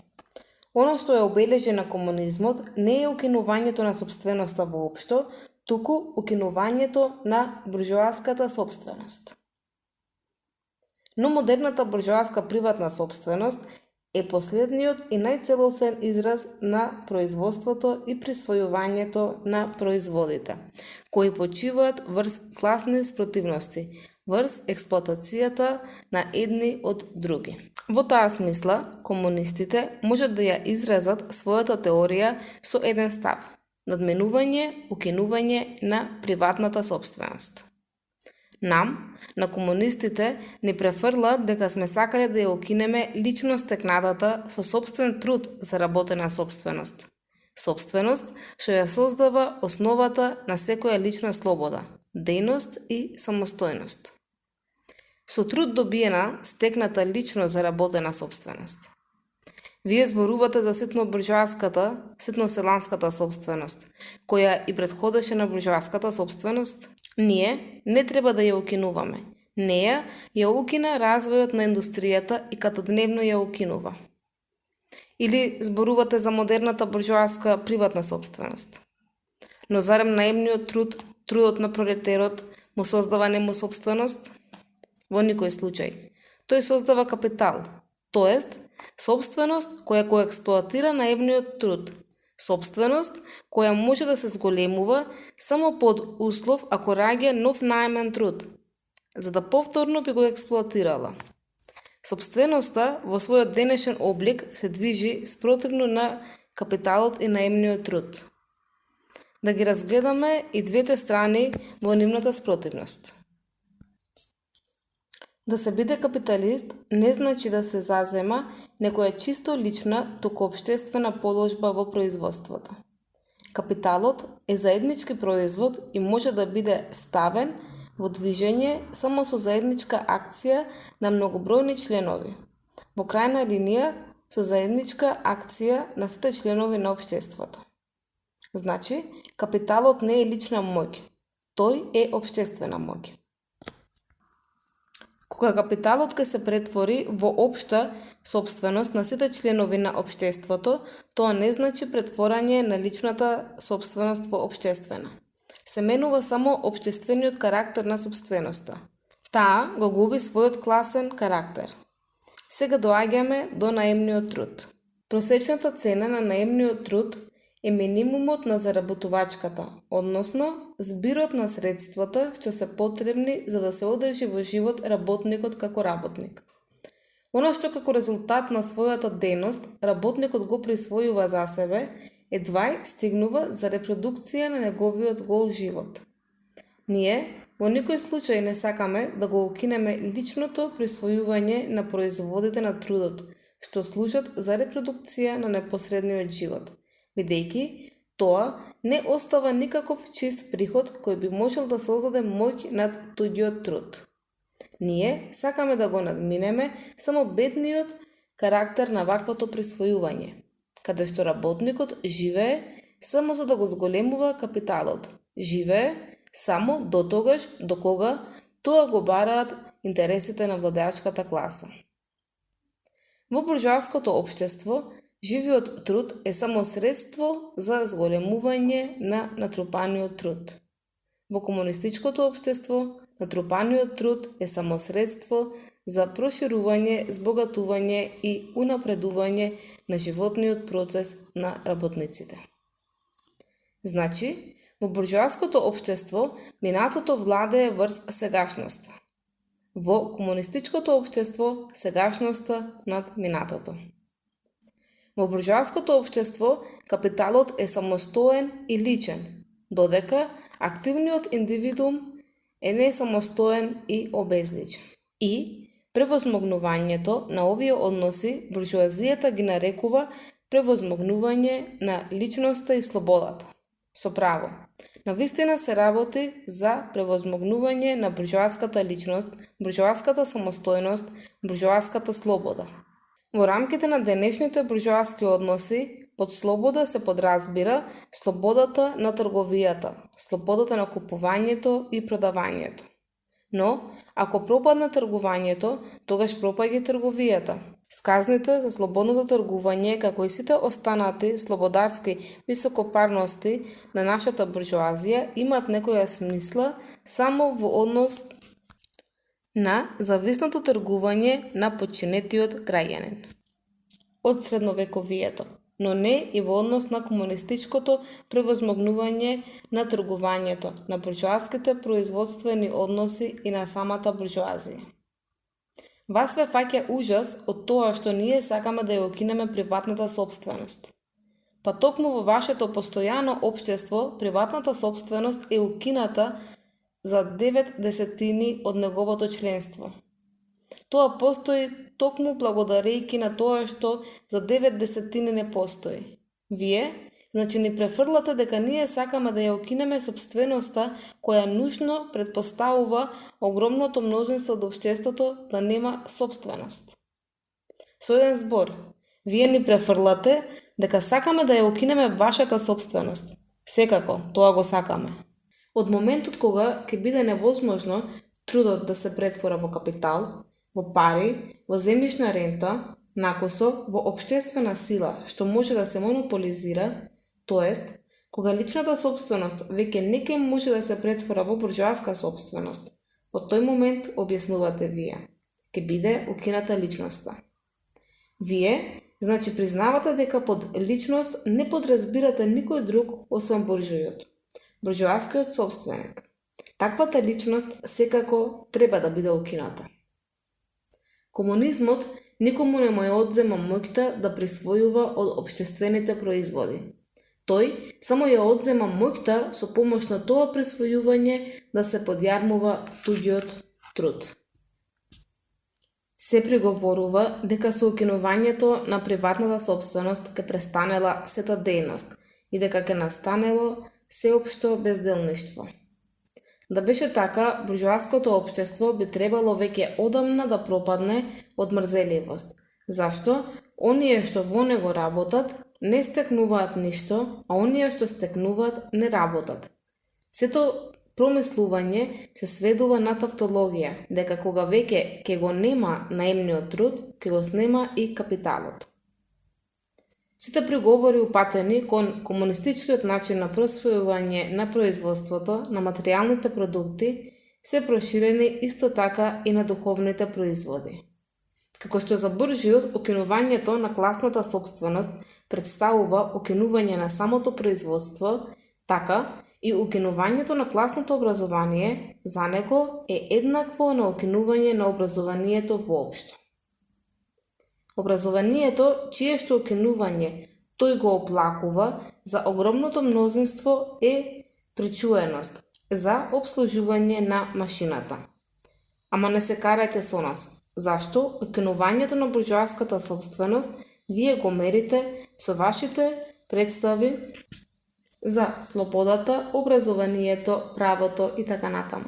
Оно што е обележје на комунизмот не е укинувањето на сопственоста воопшто, туку укинувањето на буржоаската сопственост. Но модерната буржоаска приватна сопственост е последниот и најцелосен израз на производството и присвојувањето на производите, кои почиваат врз класни спротивности, врз експлоатацијата на едни од други. Во таа смисла, комунистите можат да ја изразат својата теорија со еден став: надменување, укинување на приватната сопственост. Нам, на комунистите, ни префрлаат дека сме сакале да ја укинеме лично стекнатата со сопствен труд заработена сопственост. Сопственост што ја создава основата на секоја лична слобода, дејност и самостојност. Со труд добиена, стекната лично заработена сопственост. Вие зборувате за ситно буржоаската, ситно селанската сопственост, која и претходеше на буржоаската сопственост. Ние не треба да ја укинуваме. Неја ја укина развојот на индустријата и катодневно ја укинува. Или зборувате за модерната буржоаска приватна сопственост. Но зарем наемниот труд, трудот на пролетерот, му создава нему сопственост? Во никој случај. Тој создава капитал, тоест сопственост која го експлоатира наемниот труд. Сопственост која може да се зголемува само под услов ако раѓа нов наемен труд, за да повторно би го експлоатирала. Сопственоста во својот денешен облик се движи спротивно на капиталот и наемниот труд. Да ги разгледаме и двете страни во нивната спротивност. Да се биде капиталист не значи да се зазема некоја чисто лична, туку општествена положба во производството. Капиталот е заеднички производ и може да биде ставен во движење само со заедничка акција на многобројни членови. Во крајна линија, со заедничка акција на сите членови на општеството. Значи, капиталот не е лична моќ, тој е општествена моќ. Кога капиталот ќе се претвори во општа сопственост на сите членови на општеството, тоа не значи претворање на личната сопственост во општествена. Се менува само општествениот карактер на сопственоста. Таа го губи својот класен карактер. Сега доаѓаме до наемниот труд. Просечната цена на наемниот труд е минимумот на заработувачката, односно збирот на средствата што се потребни за да се одржи во живот работникот како работник. Оно што како резултат на својата дејност работникот го присвојува за себе, едвај стигнува за репродукција на неговиот гол живот. Ние во никој случај не сакаме да го укинеме личното присвојување на производите на трудот, што служат за репродукција на непосредниот живот, бидејќи тоа не остава никаков чист приход кој би можел да создаде моќ над туѓиот труд. Ние сакаме да го надминеме само бедниот карактер на ваквото присвојување, каде што работникот живее само за да го зголемува капиталот, живее само до тогаш до кога тоа го бараат интересите на владеачката класа. Во буржоаското општество, живиот труд е само средство за зголемување на натрупаниот труд. Во комунистичкото општество, натрупаниот труд е само средство за проширување, збогатување и унапредување на животниот процес на работниците. Значи, во буржоаското општество, минатото владее врз сегашноста. Во комунистичкото општество, сегашноста над минатото. Во буржоаското општество, капиталот е самостоен и личен, додека активниот индивидуум е несамостоен и обезличен. И превозмогнувањето на овие односи буржоазијата ги нарекува превозмогнување на личноста и слободата. Со право, навистина се работи за превозмогнување на буржоаската личност, буржоаската самостојност, буржоаската слобода. Во рамките на денешните буржоаски односи, под слобода се подразбира слободата на трговијата, слободата на купувањето и продавањето. Но, ако пропадне тргувањето, тогаш пропаѓа и трговијата. Сказните за слободното тргување, како и сите останати слободарски високопарности на нашата буржоазија, имаат некоја смисла само во однос на зависното тргување на подчинетиот граѓанин од средновековието, но не и во однос на комунистичкото превозмогнување на тргувањето, на буржоаските производствени односи и на самата буржоазија. Вас ве фаќа ужас од тоа што ние сакаме да ја укинеме приватната сопственост. Па токму во вашето постојано општество, приватната сопственост е укината за 9/10 од неговото членство. Тоа постои токму благодарејќи на тоа што за 9/10 не постои. Вие, значи ни префрлате дека ние сакаме да ја укинеме сопственоста која нушно предпоставува огромното мнозинство од општеството да нема сопственост. Со еден збор, вие ни префрлате дека сакаме да ја укинеме вашата сопственост. Секако, тоа го сакаме. Од моментот кога ќе биде невозможно трудот да се претвора во капитал, во пари, во земјишна рента, накосо во општествена сила што може да се монополизира, тоест, кога личната сопственост веќе не ќе може да се претвора во буржоаска сопственост, во тој момент, објаснувате вие, ќе биде укината личноста. Вие, значи, признавате дека под личност не подразбирате никој друг освен буржујот, буржоаскиот сопственик. Таквата личност секако треба да биде укината. Комунизмот никому не му ја одзема моќта да присвојува од општествените производи. Тој само ја одзема моќта со помош на тоа присвојување да се подјармува туѓиот труд. Се приговорува дека со укинувањето на приватната сопственост ќе престанела сета дејност и дека ќе настанело сеопшто безделништво. Да беше така, буржоаското општество би требало веќе одамна да пропадне од мрзеливост. Зашто? Оние што во него работат, не стекнуваат ништо, а оние што стекнуваат не работат. Сето промислување се сведува на тавтологија, дека кога веќе ќе го нема наемниот труд, ќе го снема и капиталот. Сите приговори упатени кон комунистичкиот начин на присвојување на производството на материјалните продукти се проширени исто така и на духовните производи. Како што за буржиот укинувањето на класната сопственост представува окинување на самото производство, така и укинувањето на класното образование за него е еднакво на укинување на образованието воопшто. Образованието, чие што укинување тој го оплакува за огромното мнозинство е причуеност за обслужување на машината. Ама не се карајте со нас. Зашто укинувањето на буржоаската собственост вие го мерите со вашите представи за слободата, образованието, правото и така натаму.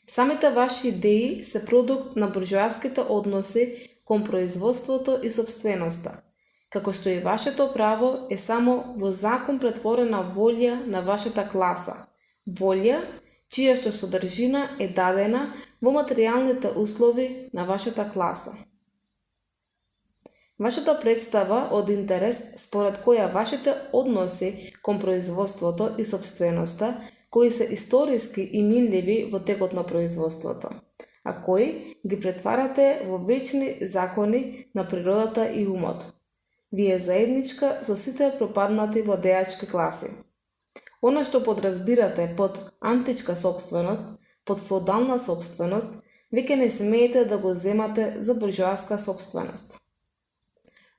Самите ваши идеи се продукт на буржоаските односи кон производството и собственоста, како што и вашето право е само во закон претворена волја на вашата класа, волја чија што содржина е дадена во материјалните услови на вашата класа. Вашата представа од интерес според која вашите односи кон производството и собственоста, кои се историски и минливи во текот на производството, а кои ги претварате во вечни закони на природата и умот. Вие заедничка со сите пропаднати владеачки класи. Она што подразбирате под античка собственост, под феудална собственост, веќе не смеете да го земате за буржоаска собственост.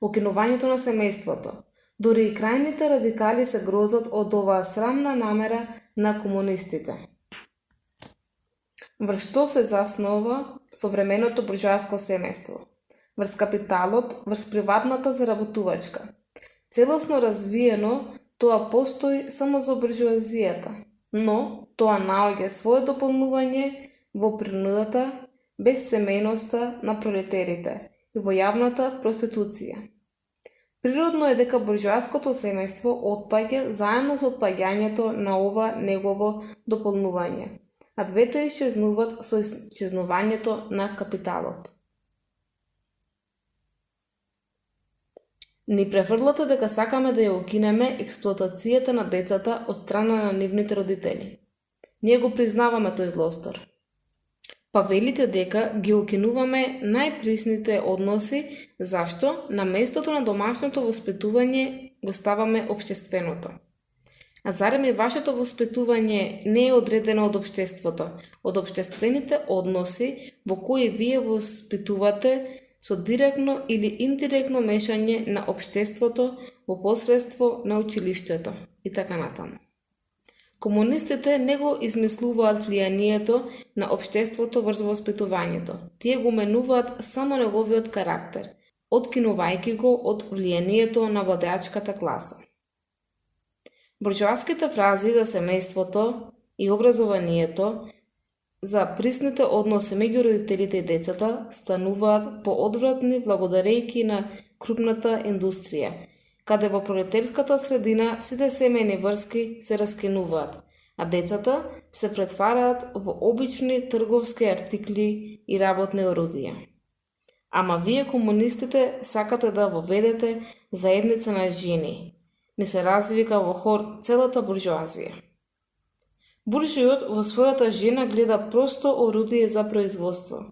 Укинувањето на семејството. Дури и крајните радикали се грозат од оваа срамна намера на комунистите. Врз што се заснова современото буржоаско семејство? Врз капиталот, врз приватната заработувачка. Целосно развиено, тоа постои само за буржоазијата, но тоа наоѓа свое дополнување во принудата, безсемејноста на пролетерите и во јавната проституција. Природно е дека буржоаското семејство отпаѓа заедно со отпаѓањето на ова негово дополнување, а двете исчезнуваат со исчезнувањето на капиталот. Ни префрлате дека сакаме да ја укинеме експлоатацијата на децата од страна на нивните родители. Ние го признаваме тој злостор. Па велите дека ги укинуваме најприсните односи, зашто на местото на домашното воспитување го ставаме општественото. А зарем и вашето воспитување не е одредено од општеството, од општествените односи во кои вие воспитувате со директно или индиректно мешање на општеството во посредство на училиштето и така натаму. Комунистите не го измислуваат влијанието на општеството врз воспитувањето. Тие го менуваат само неговиот карактер, откинувајќи го од влијанието на владеачката класа. Буржоаските фрази за семејството и образованието, за присните односи меѓу родителите и децата стануваат поодвратни благодарејќи на крупната индустрија, каде во пролетерската средина сите семејни врски се раскинуваат, а децата се претвараат во обични трговски артикли и работни орудија. Ама вие комунистите сакате да воведете заедница на жени. Ни се развика во хор целата буржоазија. Буржојот во својата жена гледа просто орудие за производство.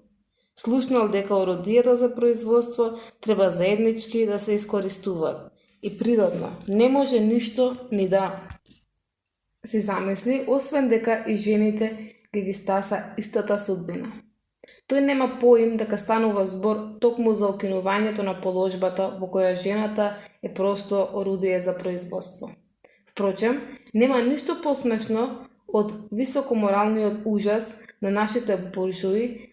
Слушнал дека орудијата за производство треба заеднички да се искористуваат. И природно, не може ништо ни да си замисли, освен дека и жените ги стаса истата судбина. Тој нема поим дека станува збор токму за укинувањето на положбата во која жената е просто орудие за производство. Впрочем, нема ништо посмешно од високоморалниот ужас на нашите буржуи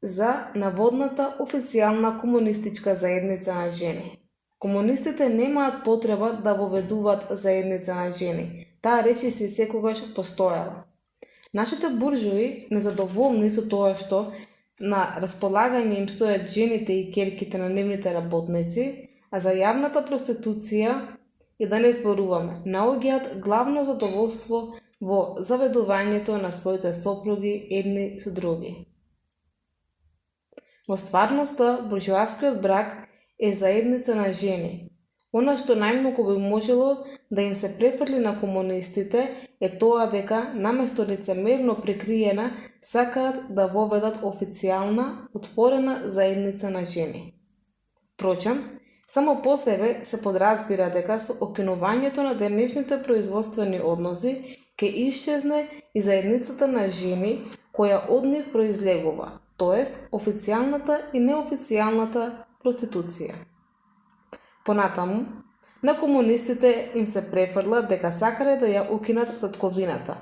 за наводната официјална комунистичка заедница на жени. Комунистите немаат потреба да воведуваат заедница на жени. Таа речиси секогаш постоела. Нашите буржуи, незадоволни со тоа што на располагање им стојат жените и ќерките на нивните работници, а за јавната проституција и да не зборуваме, наоѓаат главно задоволство во заведувањето на своите сопруги едни со други. Во стварноста, буржоаскиот брак е заедница на жени. Она што најмногу би можело да им се префрли на комунистите е тоа дека, наместо лицемерно прикриена, сакаат да воведат официјална, отворена заедница на жени. Впрочем, Само по себе се подразбира дека со окинувањето на денешните производствени односи ќе исчезне и заедницата на жени која од нив произлегува, тоест официјалната и неофицијалната проституција. Понатаму, на комунистите им се префрла дека сакале да ја укинат татковината,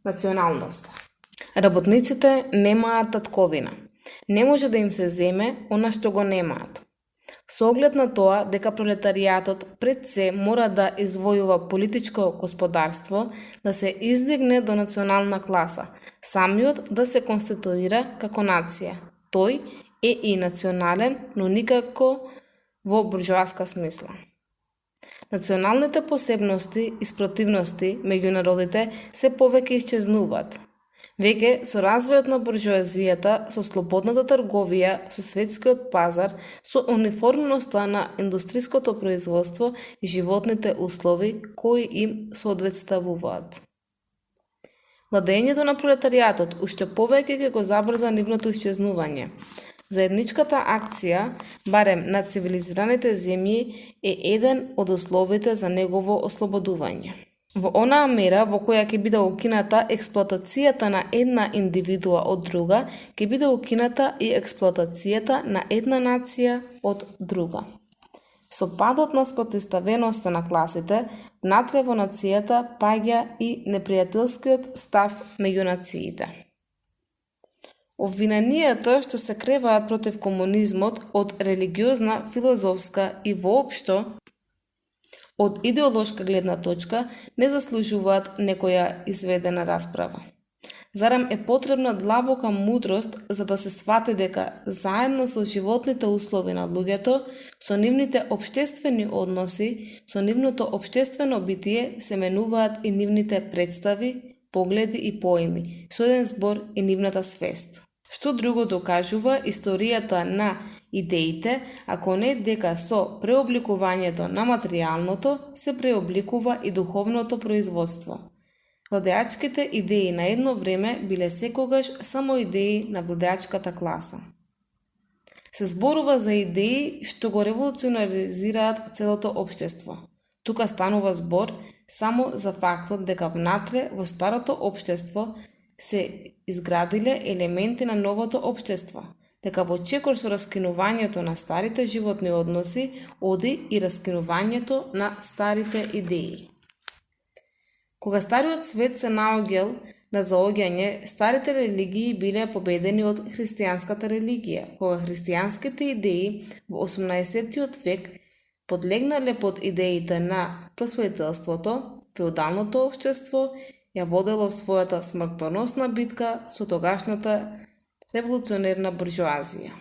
националноста. Работниците немаат татковина. Не може да им се земе она што го немаат. Со оглед на тоа дека пролетаријатот пред се мора да извојува политичко господарство, да се издигне до национална класа, самиот да се конституира како нација. Тој е и национален, но никако во буржоаска смисла. Националните посебности и спротивности меѓу народите се повеќе исчезнуваат. Веќе со развојот на буржоазијата, со слободната трговија, со светскиот пазар, со униформеноста на индустриското производство и животните услови кои им соодветствуваат. Владењето на пролетаријатот уште повеќе ќе го забрза нивното исчезнување. Заедничката акција, барем на цивилизираните земји, е еден од условите за негово ослободување. Во онаа мера во која ќе биде укината експлоатацијата на една индивидуа од друга, ќе биде укината и експлоатацијата на една нација од друга. Со падот на спротивставеноста на класите, внатре во нацијата паѓа и непријателскиот став меѓу нациите. Обвиненијата што се креваат против комунизмот од религиозна, филозофска и воопшто од идеолошка гледна точка не заслужуваат некоја изведена расправа. Зарем е потребна длабока мудрост за да се свати дека заедно со животните услови на луѓето, со нивните општествени односи, со нивното општествено битие се менуваат и нивните представи, погледи и поими, со еден збор и нивната свест. Што друго докажува историјата на идеите, ако не дека со преобликувањето на материјалното се преобликува и духовното производство. Владеачките идеи на едно време биле секогаш само идеи на владеачката класа. Се зборува за идеи што го револуционаризираат целото општество. Тука станува збор само за фактот дека внатре во старото општество се изградиле елементи на новото општество, дека во чекор со раскинувањето на старите животни односи оди и раскинувањето на старите идеи. Кога стариот свет се наоѓал на заоѓање, старите религии биле победени од христијанската религија, кога христијанските идеи во 18 век подлегнале под идеите на просветителството, феудалното општество ја водело својата смртоносна битка со тогашната револуционерна буржоазија.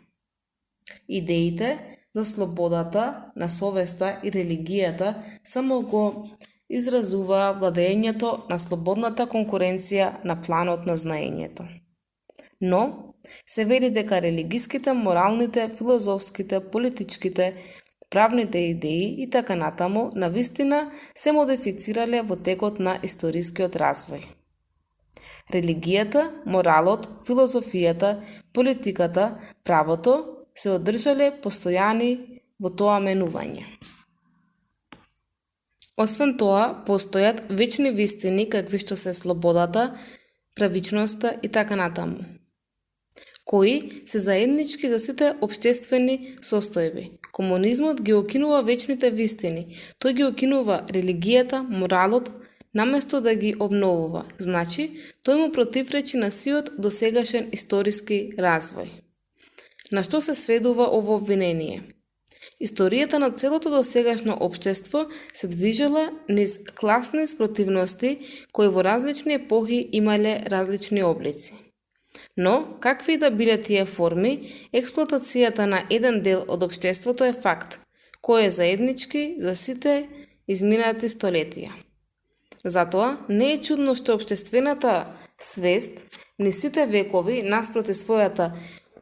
Идеите за слободата на совеста и религијата само го изразуваа владењето на слободната конкуренција на планот на знаењето. Но се вели дека религиските, моралните, филозофските, политичките, правните идеи и така натаму навистина се модифицирале во текот на историскиот развој. Религијата, моралот, филозофијата, политиката, правото се одржале постојани во тоа менување. Освен тоа, постојат вечни вистини какви што се слободата, правичноста и така натаму, кои се заеднички за сите општествени состојби. Комунизмот ги окинува вечните вистини, тој ги окинува религијата, моралот, наместо да ги обновува, значи тој му противречи на сиот досегашен историски развој. На што се сведува ово обвинение? Историјата на целото досегашно општество се движела низ класни спротивности кои во различни епохи имале различни облици. Но, какви да биле тие форми, експлоатацијата на еден дел од општеството е факт, кој е заеднички за сите изминати столетија. Затоа, не е чудно што општествената свест низ сите векови наспроти својата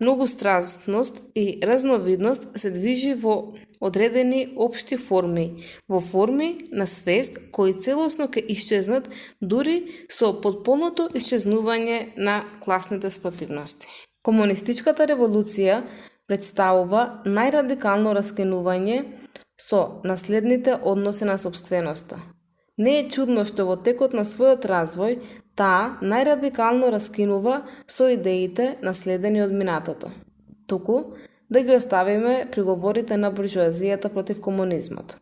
многостранност и разновидност се движи во одредени општи форми, во форми на свест кои целосно ќе исчезнат дури со потполното исчезнување на класните спротивности. Комунистичката револуција представува најрадикално раскинување со наследните односи на сопственоста. Не е чудно што во текот на својот развој таа најрадикално раскинува со идеите наследени од минатото. Туку да ги оставиме приговорите на буржоазијата против комунизмот.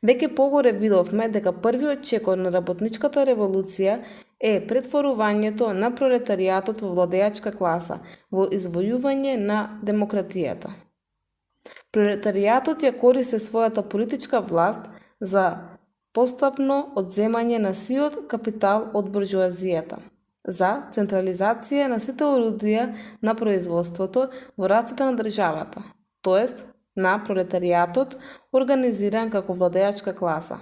Веќе погоре видовме дека првиот чекор на работничката револуција е претворувањето на пролетаријатот во владеачка класа, во извојување на демократијата. Пролетаријатот ја користи својата политичка власт за постапно одземање на сиот капитал од буржоазијата, за централизација на сите орудија на производството во рацете на државата, тоест на пролетаријатот организиран како владеачка класа,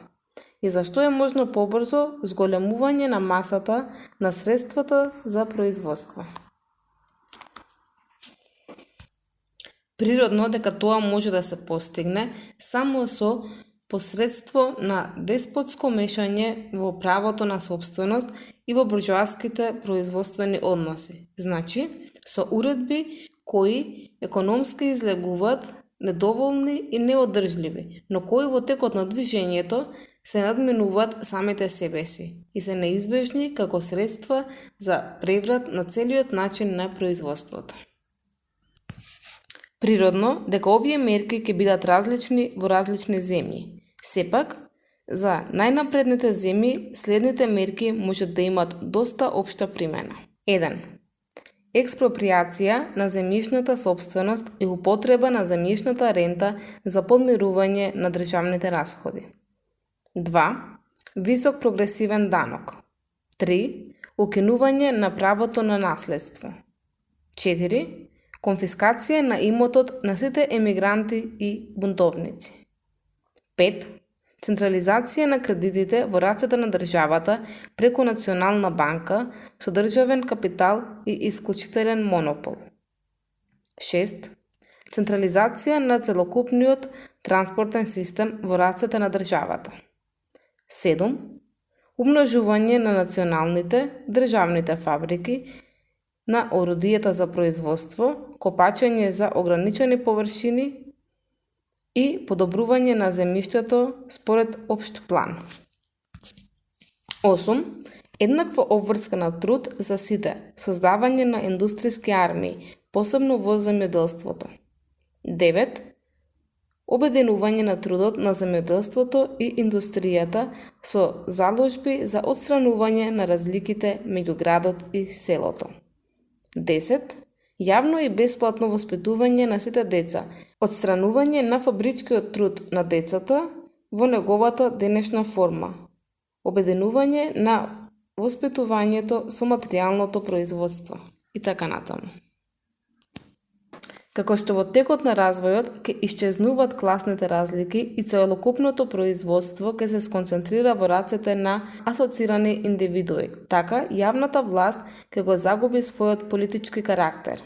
и зашто е можно побрзо зголемување на масата на средствата за производство. Природно дека тоа може да се постигне само со посредство на деспотско мешање во правото на собственост и во буржоаските производствени односи, значи со уредби кои економски излегуваат недоволни и неодржливи, но кои во текот на движењето се надминуваат самите себе си и се неизбежни како средства за преврат на целиот начин на производството. Природно дека овие мерки ќе бидат различни во различни земји. Сепак, за најнапредните земји следните мерки можат да имат доста општа примена. 1. Експроприација на земјишната собственост и употреба на земјишната рента за подмирување на државните расходи. 2. Висок прогресивен данок. 3. Укинување на правото на наследство. 4. Конфискација на имотот на сите емигранти и бунтовници. 5. Централизација на кредитите во рацете на државата преку Национална банка со државен капитал и исклучителен монопол. 6. Централизација на целокупниот транспортен систем во рацете на државата. 7. Умножување на националните, државните фабрики, на орудијата за производство, копачење за ограничени површини и подобрување на земјиштето според општ план. 8. Еднаква обврска на труд за сите, создавање на индустријски армии, посебно во земјоделството. 9. Обединување на трудот на земјоделството и индустријата со заложби за отстранување на разликите меѓу градот и селото. 10. Јавно и бесплатно воспитување на сите деца, отстранување на фабричкиот труд на децата во неговата денешна форма, обединување на воспитувањето со материјалното производство и така натаму. Како што во текот на развојот ќе исчезнуваат класните разлики и целокупното производство ќе се сконцентрира во рацете на асоцирани индивидуи, така јавната власт ќе го загуби својот политички карактер.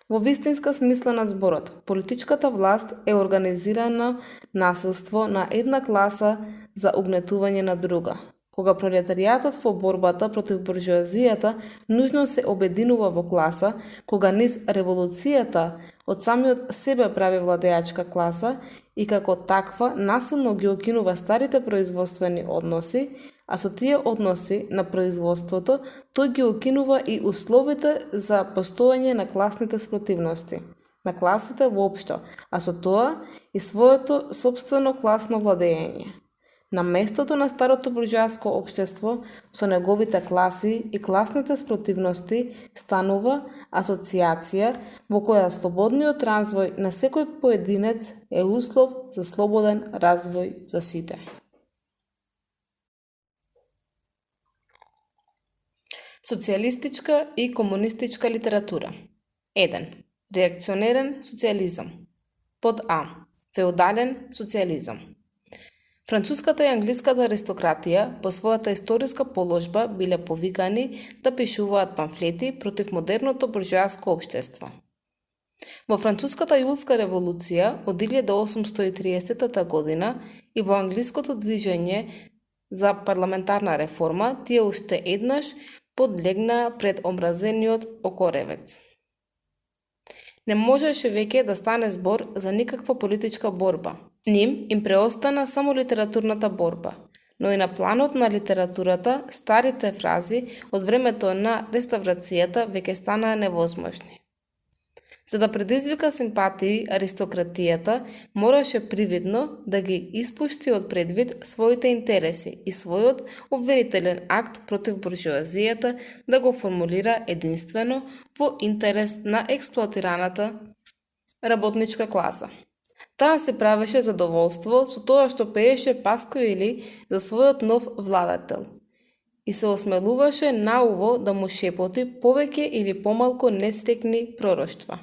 Во вистинска смисла на зборот, политичката власт е организирано насилство на една класа за угнетување на друга. Кога пролетаријатот во борбата против буржоазијата нужно се обединува во класа, кога низ револуцијата од самиот себе прави владеачка класа и како таква насилно ги укинува старите производствени односи, а со тие односи на производството тој ги укинува и условите за постоење на класните спротивности, на класите воопшто, а со тоа и своето собствено класно владење. На местото на старото буржоаско општество со неговите класи и класните спротивности станува асоциација во која слободниот развој на секој поединец е услов за слободен развој за сите. Социјалистичка и комунистичка литература. 1. Реакционерен социјализам. Под А. Феудален социјализам. Француската и англиската аристократија по својата историска положба биле повикани да пишуваат памфлети против модерното буржоаско општество. Во Француската јулска револуција од 1830 година и во англиското движење за парламентарна реформа тие уште еднаш подлегнаа пред омразениот окоревец. Не можеше веќе да стане збор за никаква политичка борба. Ним им преостана само литературната борба, но и на планот на литературата старите фрази од времето на реставрацијата веќе станаа невозможни. За да предизвика симпатии аристократијата, мораше привидно да ги испушти од предвид своите интереси и својот обвинителен акт против буржуазијата да го формулира единствено во интерес на експлоатираната работничка класа. Таа се правеше задоволство со тоа што пееше пасквили за својот нов владател и се осмелуваше науво да му шепоти повеќе или помалку несрекни пророштва.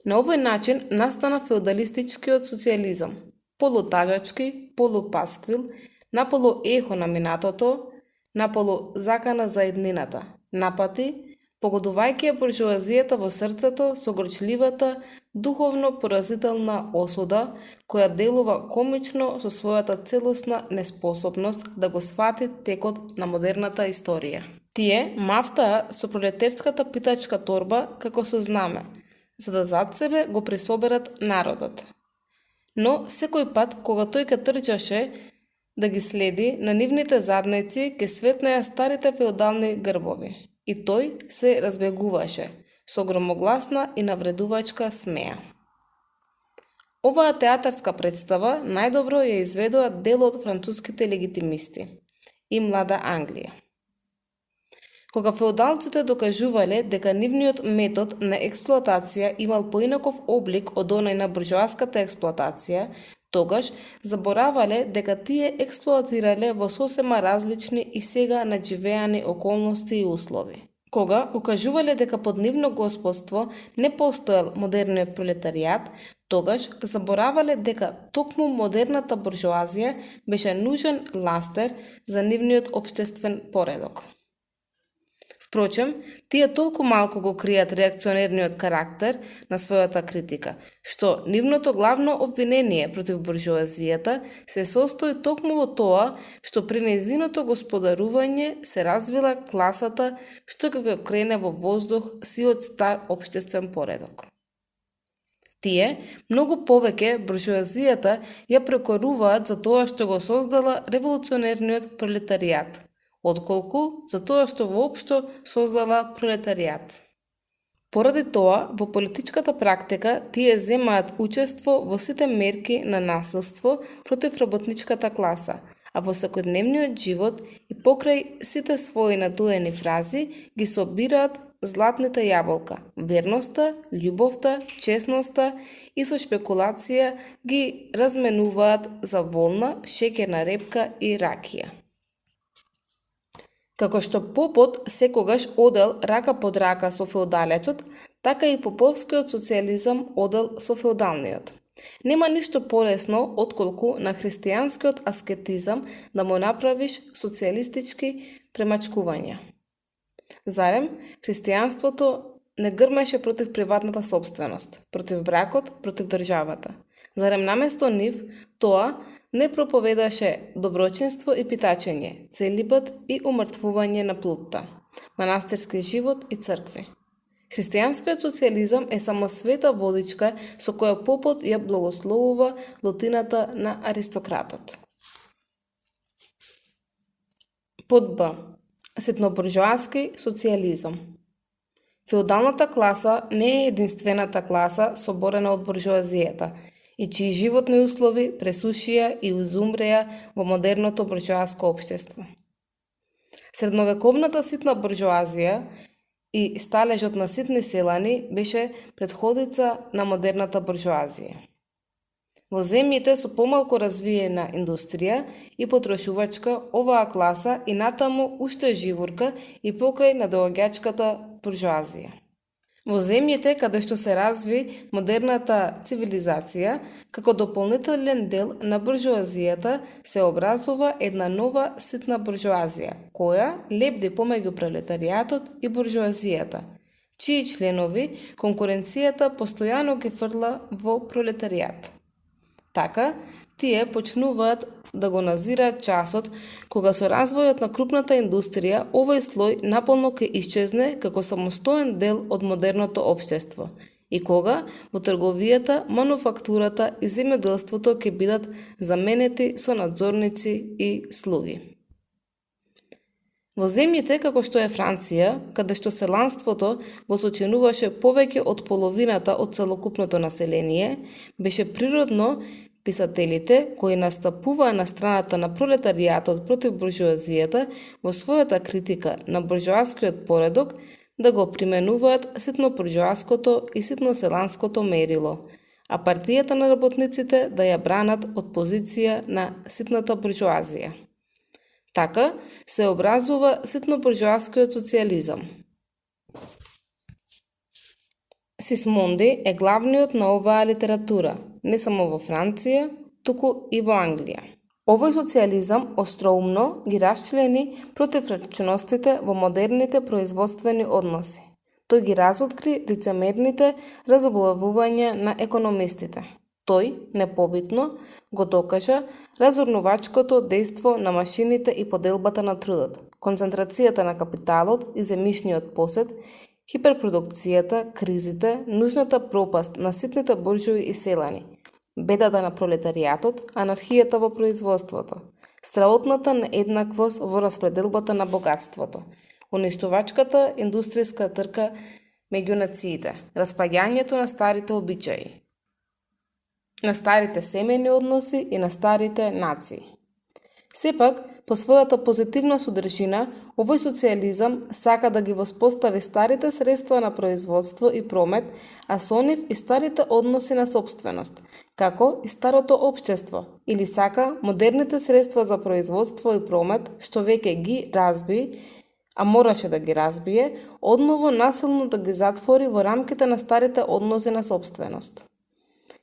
На овој начин настана феудалистичкиот социјализам, полутажачки, полупасквил, наполу ехо на минатото, наполу закана за еднината, напати, погодувајќи ја буржуазијата во срцето со горчливата, духовно поразителна осуда, која делува комично со својата целосна неспособност да го свати текот на модерната историја. Тие мафтаа со пролетерската питачка торба како со знаме, за да зад себе го присоберат народот. Но секој пат кога тој ке трчаше да ги следи, на нивните задници ке светнеа старите феудални грбови и тој се разбегуваше со громогласна и навредувачка смеа. Оваа театарска представа најдобро ја изведоа дел од француските легитимисти и млада Англија. Кога феудалците докажувале дека нивниот метод на експлоатација имал поинаков облик од оној на буржуаската експлоатација, тогаш заборавале дека тие експлоатирале во сосема различни и сега наџивеани околности и услови. Кога укажувале дека под нивно господство не постоел модерниот пролетаријат, тогаш заборавале дека токму модерната буржуазија беше нужен ластер за нивниот општествен поредок. Впрочем, тие толку малку го кријат реакционерниот карактер на својата критика, што нивното главно обвинение против буржуазијата се состои токму во тоа што при нејзиното господарување се развила класата што ќе го крене во воздух сиот стар општествен поредок. Тие многу повеќе буржуазијата ја прекоруваат за тоа што го создала револуционерниот пролетаријат, отколку за тоа што воопшто создала пролетаријат. Поради тоа, во политичката практика тие земаат учество во сите мерки на насилство против работничката класа, а во секојдневниот живот и покрај сите своји надуени фрази ги собираат златните јаболка, верноста, љубовта, честноста и со шпекулација ги разменуваат за волна, шеќерна репка и ракија. Како што попот секогаш одел рака под рака со феудалецот, така и поповскиот социјализам одел со феудалниот. Нема ништо полесно отколку на христијанскиот аскетизам да му направиш социјалистички премачкувања. Зарем, христијанството не грмеше против приватната собственост, против бракот, против државата. Зарем наместо нив, тоа не проповедаше доброчинство и питачење, целибат и умртвување на плутта, манастирски живот и цркви. Христијанскиот социјализам е само света водичка со која попот ја благословува лутината на аристократот. Под Б. Ситнобуржуаски социјализам. Феудалната класа не е единствената класа соборена од буржуазијата и чии животни услови пресушија и изумреа во модерното буржуаско општество. Средновековната ситна буржуазија и сталежот на ситни селани беше претходица на модерната буржуазија. Во земјите со помалку развиена индустрија и потрошувачка, оваа класа и натаму уште живурка и покрај надоаѓачката буржуазија. Во земјите каде што се разви модерната цивилизација, како дополнителен дел на буржуазијата се образува една нова ситна буржуазија, која лепди помеѓу пролетаријатот и буржуазијата, чии членови конкуренцијата постојано ги фрла во пролетаријат. Така, Тие почнуваат да го назираат часот кога со развојот на крупната индустрија овој слој наполно ќе исчезне како самостоен дел од модерното општество и кога во трговијата, мануфактурата и земјоделството ќе бидат заменети со надзорници и слуги. Во земјите како што е Франција, каде што селанството го сочинуваше повеќе од половината од целокупното население, беше природно писателите кои настапуваа на страната на пролетаријатот против буржуазијата во својата критика на буржуаскиот поредок да го применуваат ситно-буржуаското и ситно-селанското мерило, а партијата на работниците да ја бранат од позиција на ситната буржуазија. Така се образува ситно-буржуаскиот социјализам. Сисмонди е главниот на оваа литература, не само во Франција, туку и во Англија. Овој социјализам остроумно ги расчлени противречностите во модерните производствени односи. Тој ги разоткри лицемерните разоблавувања на економистите. Тој, непобитно, го докажа разурнувачкото дејство на машините и поделбата на трудот, концентрацијата на капиталот и земјишниот посед, хиперпродукцијата, кризите, нужната пропаст на ситните буржуи и селани, бедата на пролетаријатот, анархијата во производството, страотната нееднаквост во распределбата на богатството, уништувачката индустријска трка меѓу нациите, распаѓањето на старите обичаи, на старите семејни односи и на старите нации. Сепак, по својата позитивна содржина, овој социјализам сака да ги воспостави старите средства на производство и промет, а со нив и старите односи на собственост, како и старото општество, или сака модерните средства за производство и промет, што веќе ги разби, а мораше да ги разбие, одново насилно да ги затвори во рамките на старите односи на собственост.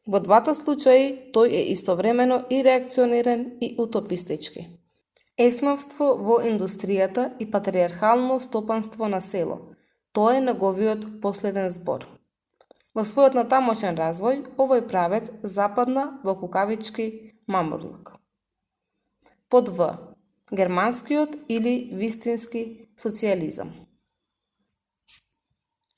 Во двата случаи тој е истовремено и реакционерен и утопистички. Еснавство во индустријата и патриархално стопанство на село. Тоа е неговиот последен збор. Во својот натамошен развој, овој правец западна во кукавички мамурлук. Под В. Германскиот или вистински социјализам.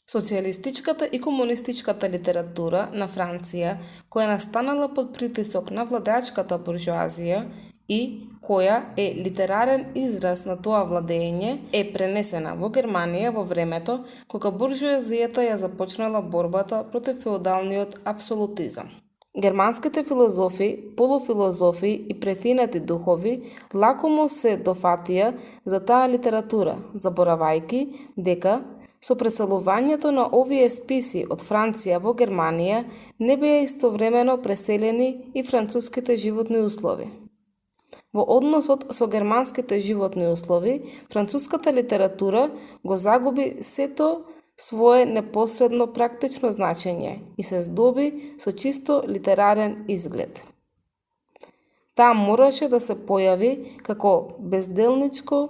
Социјалистичката и комунистичката литература на Франција, која настанала под притисок на владеачката буржуазија и која е литерарен израз на тоа владење, е пренесена во Германија во времето кога буржуазијата ја започнала борбата против феудалниот апсолутизам. Германските филозофи, полуфилозофи и префинати духови лакомо се дофатија за таа литература, заборавајки дека со преселувањето на овие списи од Франција во Германија не беа истовремено преселени и француските животни услови. Во односот со германските животни услови, француската литература го загуби сето свое непосредно практично значење и се здоби со чисто литерарен изглед. Таа мораше да се појави како безделничко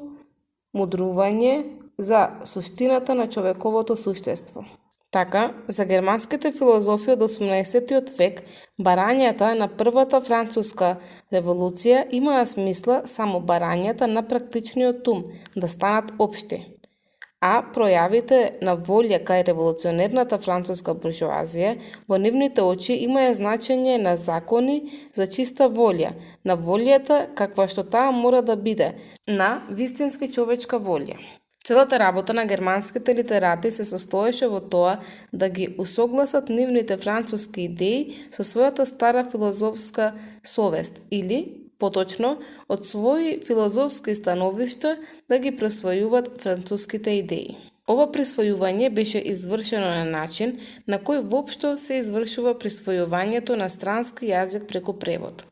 мудрување за суштината на човековото суштество. Така, за германските филозофи од 18 век, барањата на првата француска револуција имаа смисла само барањата на практичниот ум, да станат општи. А пројавите на волја кај револуционерната француска буржуазија во нивните очи имаја значење на закони за чиста волја, на волјата каква што таа мора да биде, на вистински човечка волја. Целата работа на германските литерати се состоеше во тоа да ги усогласат нивните француски идеи со својата стара филозофска совест или, поточно, од своји филозофски становишта да ги присвојуваат француските идеи. Ова присвојување беше извршено на начин на кој воопшто се извршува присвојувањето на странски јазик преку превод.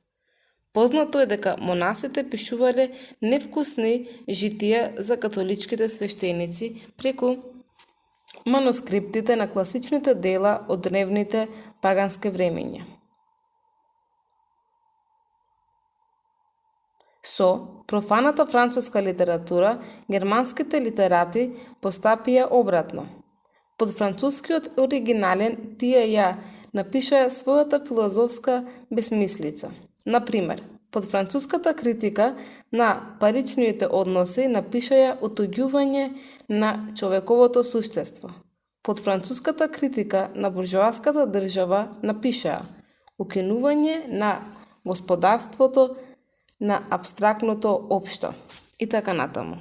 Познато е дека монасите пишувале невкусни житија за католичките свештеници преку манускриптите на класичните дела од древните пагански времења. Со профаната француска литература, германските литерати постапија обратно. Под францускиот оригинален тие ја напишаа својата филозофска безмислица. Например, под француската критика на паричните односи напишаја отуѓување на човековото суштество. Под француската критика на буржоаската држава напишаа укинување на господарството на абстрактното општо и така натаму.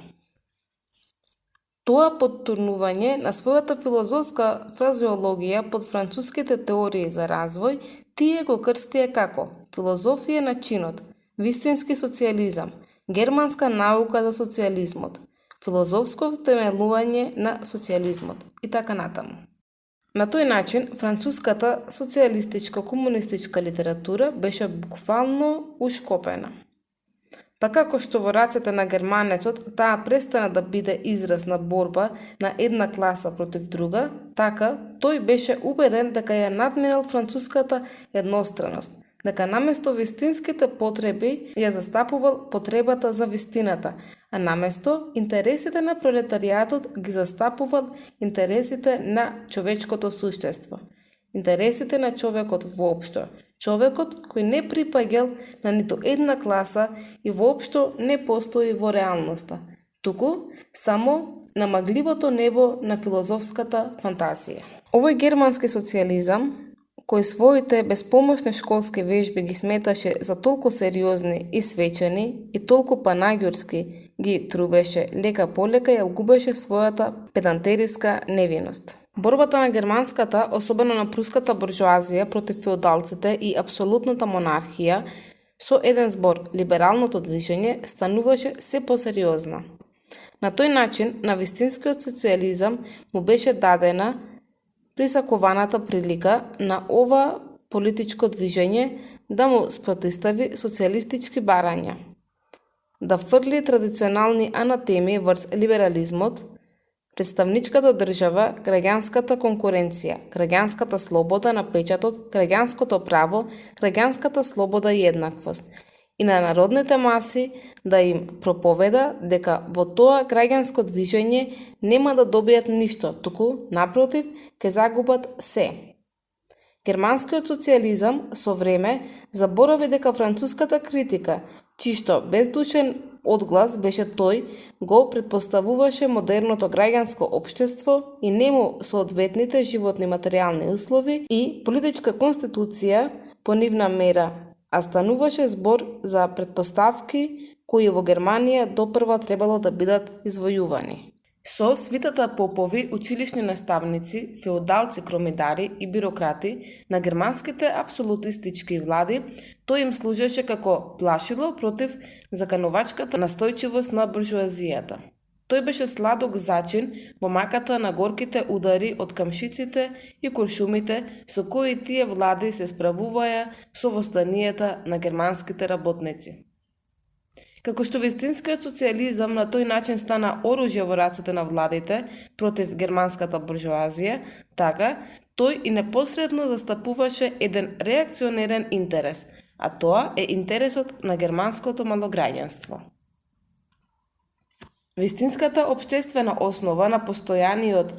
Тоа подтурнување на својата филозофска фразеологија под француските теории за развој тие го крстија како филозофија на чинот, вистински социјализам, германска наука за социјализмот, филозофско втемелување на социјализмот и така натаму. На тој начин, француската социјалистичко-комунистичка литература беше буквално ушкопена. Па како што во рацете на германецот таа престана да биде израз на борба на една класа против друга, така тој беше убеден дека ја надминал француската едностраност, дека наместо вистинските потреби ја застапувал потребата за вистината, а наместо интересите на пролетаријатот ги застапувал интересите на човечкото суштество, интересите на човекот воопшто, човекот кој не припаѓал на ниту една класа и воопшто не постои во реалноста, туку само на магливото небо на филозофската фантазија. Овој германски социјализам, кој своите безпомошни школски вежби ги сметаше за толку сериозни и свечени и толку панаѓурски ги трубеше, лека полека ја губеше својата педантериска невиност. Борбата на германската, особено на пруската буржоазија против феудалците и апсолутната монархија со еден збор либералното движење стануваше се посериозна. На тој начин, на вистинскиот социјализам му беше дадена присакуваната прилика на ова политичко движење да му спротистави социјалистички барања, да фрли традиционални анатеми врз либерализмот, представничката држава, граѓанската конкуренција, граѓанската слобода на печатот, граѓанското право, граѓанската слобода и еднаквост, и на народните маси да им проповеда дека во тоа граѓанско движење нема да добијат ништо, туку, напротив, ќе загубат се. Германскиот социјализам со време заборави дека француската критика, чишто бездушен одглас беше тој, го предпоставуваше модерното граѓанско општество и нему соодветните животни материјални услови и политичка конституција по нивна мера, а стануваше збор за предпоставки кои во Германија допрва требало да бидат извојувани. Со свитата попови, училишни наставници, феудалци, кромидари и бирократи на германските апсолутистички влади, тој им служеше како плашило против заканувачката настојчивост на буржуазијата. Тој беше сладок зачин во маката на горките удари од камшиците и куршумите со кои тие влади се справуваја со востанијата на германските работници. Како што вистинскиот социјализам на тој начин стана оружје во рацете на владите против германската буржуазија, така тој и непосредно застапуваше еден реакционерен интерес, а тоа е интересот на германското малограѓанство. Вистинската општествена основа на постојаниот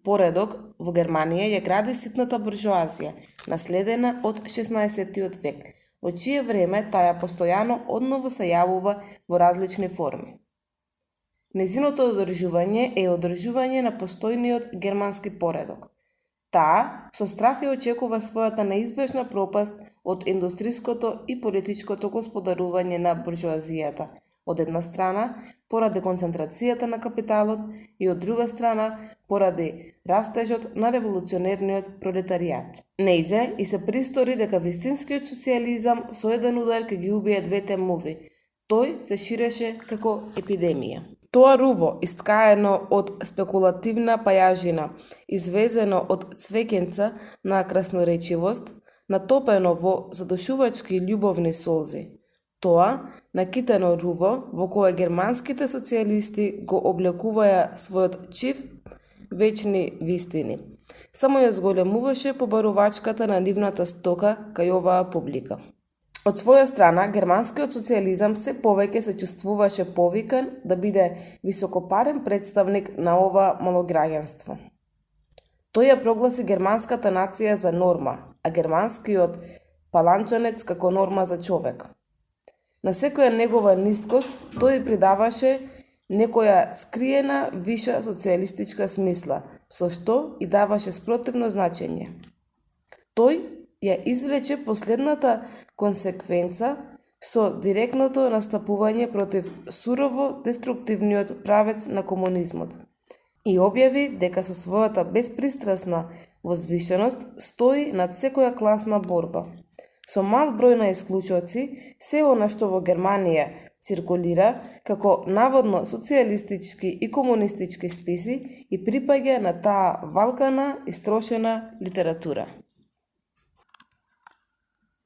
поредок во Германија ја гради ситната буржуазија, наследена од 16 век, од чие време таа постојано одново се јавува во различни форми. Незиното одржување е одржување на постојниот германски поредок. Таа со страф ја очекува својата неизбежна пропаст од индустриското и политичкото господарување на буржуазијата, од една страна поради концентрацијата на капиталот и од друга страна поради растежот на револуционерниот пролетаријат. Неизе и се пристори дека вистинскиот социјализам со еден удар ќе ги убие двете муви. Тој се ширеше како епидемија. Тоа руво, искаено од спекулативна пајажина, извезено од цвеќенца на красноречивост, натопено во задушувачки љубовни солзи. Тоа, накитено руво, во кое германските социјалисти го облекуваја својот чифт вечни вистини, само ја зголемуваше побарувачката на нивната стока кај оваа публика. Од своја страна, германскиот социјализам се повеќе се чувствуваше повикан да биде високопарен представник на ова малограѓанство. Тој ја прогласи германската нација за норма, а германскиот паланчонец како норма за човек. На секоја негова нискост тој придаваше некоја скриена виша социјалистичка смисла, со што и даваше спротивно значење. Тој ја извлече последната консеквенца со директното настапување против сурово деструктивниот правец на комунизмот и објави дека со својата безпристрасна возвишеност стои над секоја класна борба. Со мал број на исклучоци, се она што во Германија циркулира како наводно социјалистички и комунистички списи и припаѓа на таа валкана и строшена литература.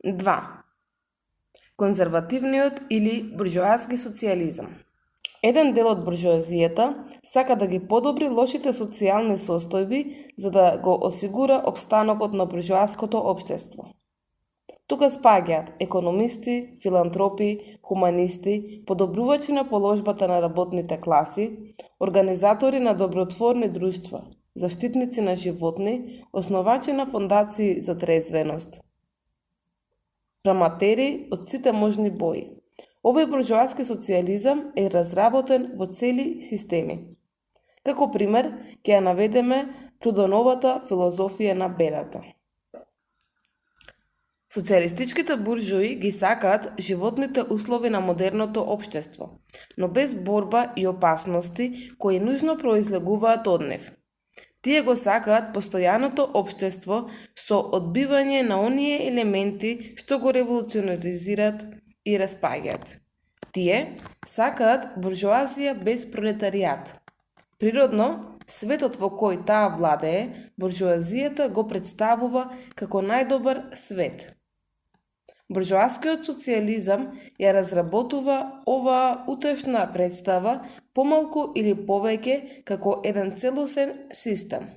2. Конзервативниот или буржоаски социјализам. Еден дел од буржоазијата сака да ги подобри лошите социјални состојби за да го осигура опстанокот на буржоаското општество. Тука спаѓаат економисти, филантропи, хуманисти, подобрувачи на положбата на работните класи, организатори на добротворни друштва, заштитници на животни, основачи на фондации за трезвеност, праматери од сите можни бои. Овој буржоаски социјализам е разработен во цели системи. Како пример, ќе ја наведеме Прудоновата филозофија на бедата. Социјалистичките буржои ги сакаат животните услови на модерното општество, но без борба и опасности кои нужно произлегуваат од нив. Тие го сакаат постојаното општество со одбивање на оние елементи што го револуционаризираат и распаѓаат. Тие сакаат буржоазија без пролетаријат. Природно, светот во кој таа владее, буржоазијата го представува како најдобар свет. Буржоаскиот социјализам ја разработува оваа утешна представа помалку или повеќе како еден целосен систем.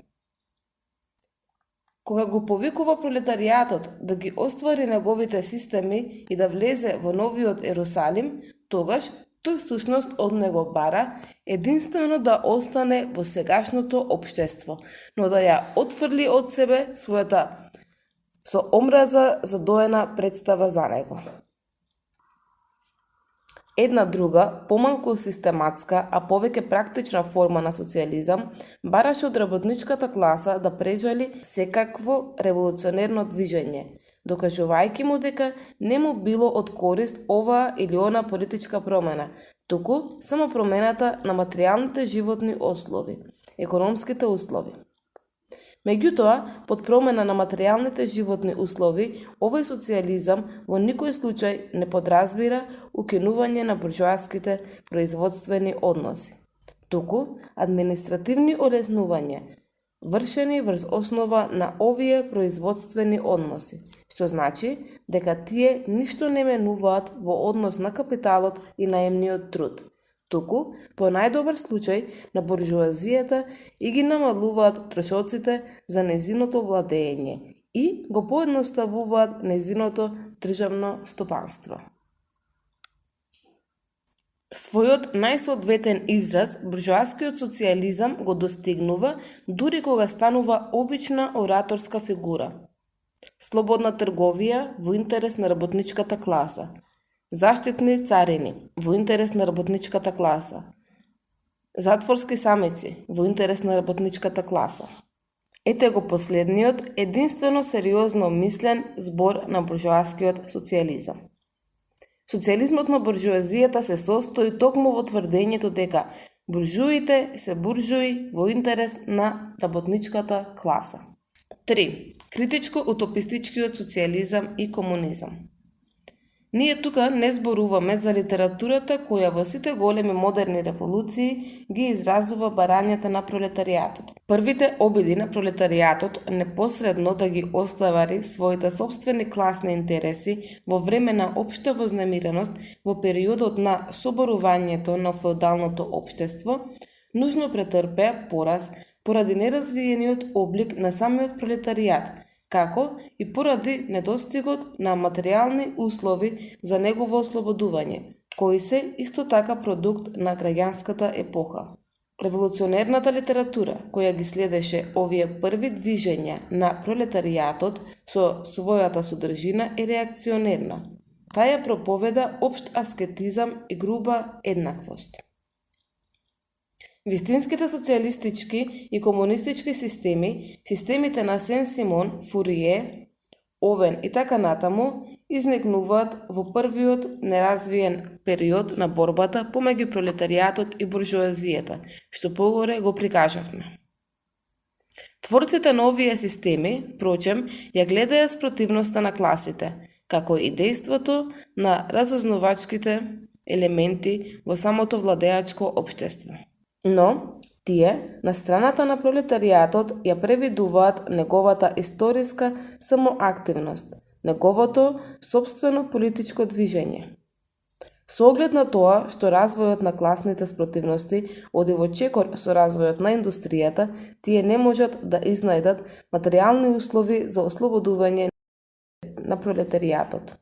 Кога го повикува пролетаријатот да ги оствари неговите системи и да влезе во новиот Ерусалим, тогаш тој всушност од него бара единствено да остане во сегашното општество, но да ја отфрли од себе својата со омраза задоена представа за него. Една друга, помалку систематска, а повеќе практична форма на социјализам бараше од работничката класа да прежали секакво револуционерно движење, докажувајќи му дека не му било од корист оваа или она политичка промена, туку само промената на материјалните животни услови, економските услови. Меѓутоа, под промена на материјалните животни услови, овој социјализам во никој случај не подразбира укинување на буржоаските производствени односи, туку административни олеснувања, вршени врз основа на овие производствени односи, што значи дека тие ништо не менуваат во однос на капиталот и наемниот труд, туку, по најдобар случај на буржоазијата и ги намалуваат трошоците за незиното владење и го поедноставуваат незиното државно стопанство. Својот најсоодветен израз буржоаскиот социјализам го достигнува дури кога станува обична ораторска фигура. Слободна трговија во интерес на работничката класа, заштитни царини во интерес на работничката класа, затворски самици во интерес на работничката класа. Ете го последниот единствено сериозно мислен збор на буржоаскиот социјализам. Социјализмот на буржоазијата се состои токму во тврдењето дека буржуите се буржуи во интерес на работничката класа. 3. Критичко-утопистичкиот социјализам и комунизам. Ние тука не зборуваме за литературата која во сите големи модерни револуции ги изразува барањата на пролетаријатот. Првите обиди на пролетаријатот непосредно да ги оствари своите собствени класни интереси во време на општа вознемиреност во периодот на соборувањето на феудалното општество, нужно претрпеа пораз поради неразвиениот облик на самиот пролетаријат, како и поради недостигот на материјални услови за негово ослободување, кои се исто така продукт на граѓанската епоха. Револуционерната литература, која ги следеше овие први движења на пролетаријатот со својата содржина е реакционерна. Таа проповеда општ аскетизам и груба еднаквост. Вистинските социјалистички и комунистички системи, системите на Сен-Симон, Фурие, Овен и така натаму, изникнуваат во првиот неразвиен период на борбата помеѓу пролетаријатот и буржоазијата, што погоре го прикажавме. Творците на овие системи, впрочем, ја гледаја спротивноста на класите, како и дејството на разознавачките елементи во самото владеачко општество. Но, тие, на страната на пролетаријатот, ја превидуваат неговата историска самоактивност, неговото собствено политичко движење. Со оглед на тоа што развојот на класните спротивности оди во чекор со развојот на индустријата, тие не можат да изнајдат материјални услови за ослободување на пролетаријатот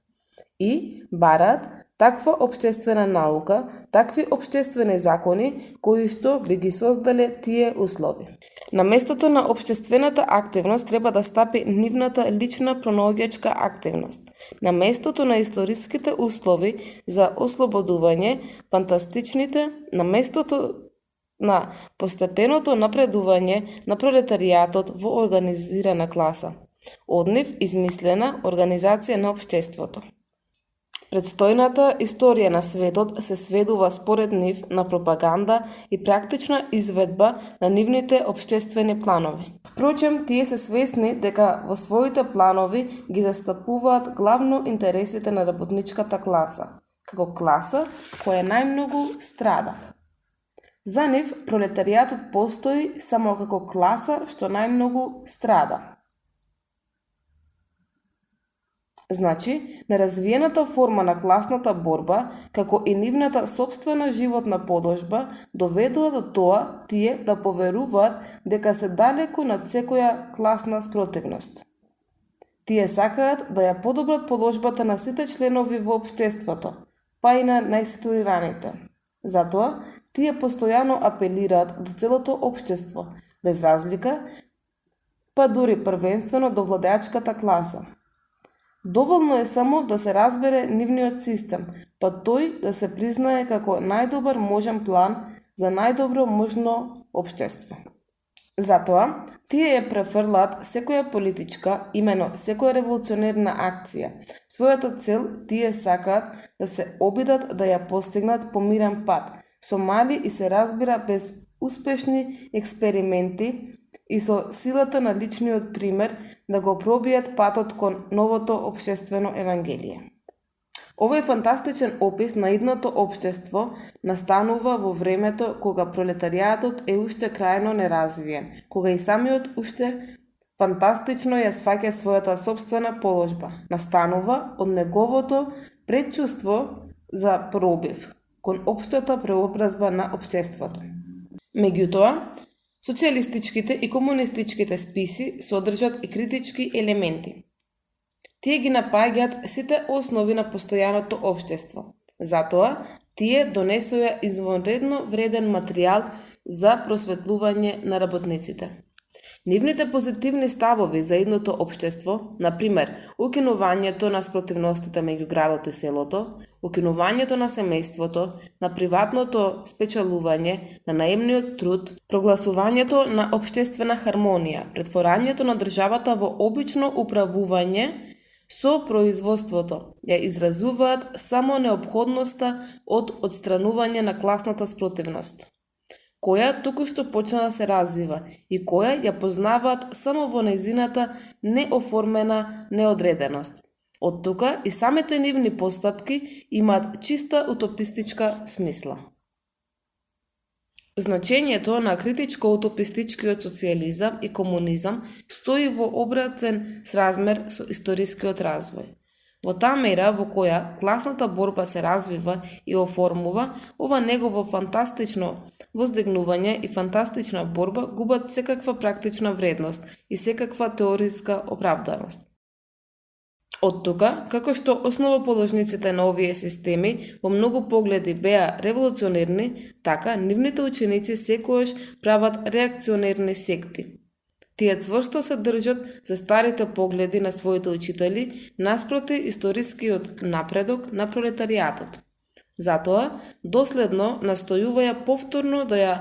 и бараат таква општествена наука, такви општествени закони кои што би ги создале тие услови. На местото на општествената активност треба да стапи нивната лична пронаоѓачка активност. На местото на историските услови за ослободување, фантастичните, на местото на постепеното напредување на пролетаријатот во организирана класа. Од нив измислена организација на општеството. Предстојната историја на светот се сведува според нив на пропаганда и практична изведба на нивните општествени планови. Впрочем, тие се свесни дека во своите планови ги застапуваат главно интересите на работничката класа, како класа која најмногу страда. За нив пролетаријатот постои само како класа што најмногу страда. Значи, неразвиената форма на класната борба, како и нивната собствена животна подложба, доведува до тоа тие да поверуваат дека се далеку над секоја класна спротивност. Тие сакаат да ја подобрат положбата на сите членови во општеството, па и на најситуираните. Затоа, тие постојано апелираат до целото општество, без разлика, па дури првенствено до владеачката класа. Доволно е само да се разбере нивниот систем, па тој да се признае како најдобар можен план за најдобро можно општество. Затоа, тие ја префрлаат секоја политичка, имено секоја револуционерна акција. Својата цел тие сакаат да се обидат да ја постигнат по мирен пат, со мали и се разбира без успешни експерименти и со силата на личниот пример да го пробијат патот кон новото општествено евангелие. Овој фантастичен опис на идното општество настанува во времето кога пролетаријатот е уште крајно неразвиен, кога и самиот уште фантастично ја сваќа својата собствена положба. Настанува од неговото предчувство за пробив кон општата преобразба на општеството. Меѓутоа, социјалистичките и комунистичките списи содржат и критички елементи. Тие ги напаѓаат сите основи на постојаното општество. Затоа, тие донесоја извонредно вреден материјал за просветлување на работниците. Нивните позитивни ставови за идното општество, например, укинувањето на спротивностите меѓу градот и селото, укинувањето на семејството, на приватното спечалување, на наемниот труд, прогласувањето на општествена хармонија, претворањето на државата во обично управување со производството, ја изразуваат само неопходноста од отстранување на класната спротивност, која токушто почна да се развива и која ја познаваат само во нејзината неоформена неодреденост. Од тука и самите нивни постапки имаат чиста утопистичка смисла. Значењето на критичко-утопистичкиот социјализам и комунизам стои во обратен сразмер со историскиот развој. Во таа мера во која класната борба се развива и оформува, ова негово фантастично воздигнување и фантастична борба губат секаква практична вредност и секаква теориска оправданост. Од тука, како што основоположниците на овие системи во многу погледи беа револуционерни, така нивните ученици секојаш прават реакционерни секти. Тие цврсто се држат за старите погледи на своите учители наспроти историскиот напредок на пролетаријатот. Затоа, доследно настојуваја повторно да ја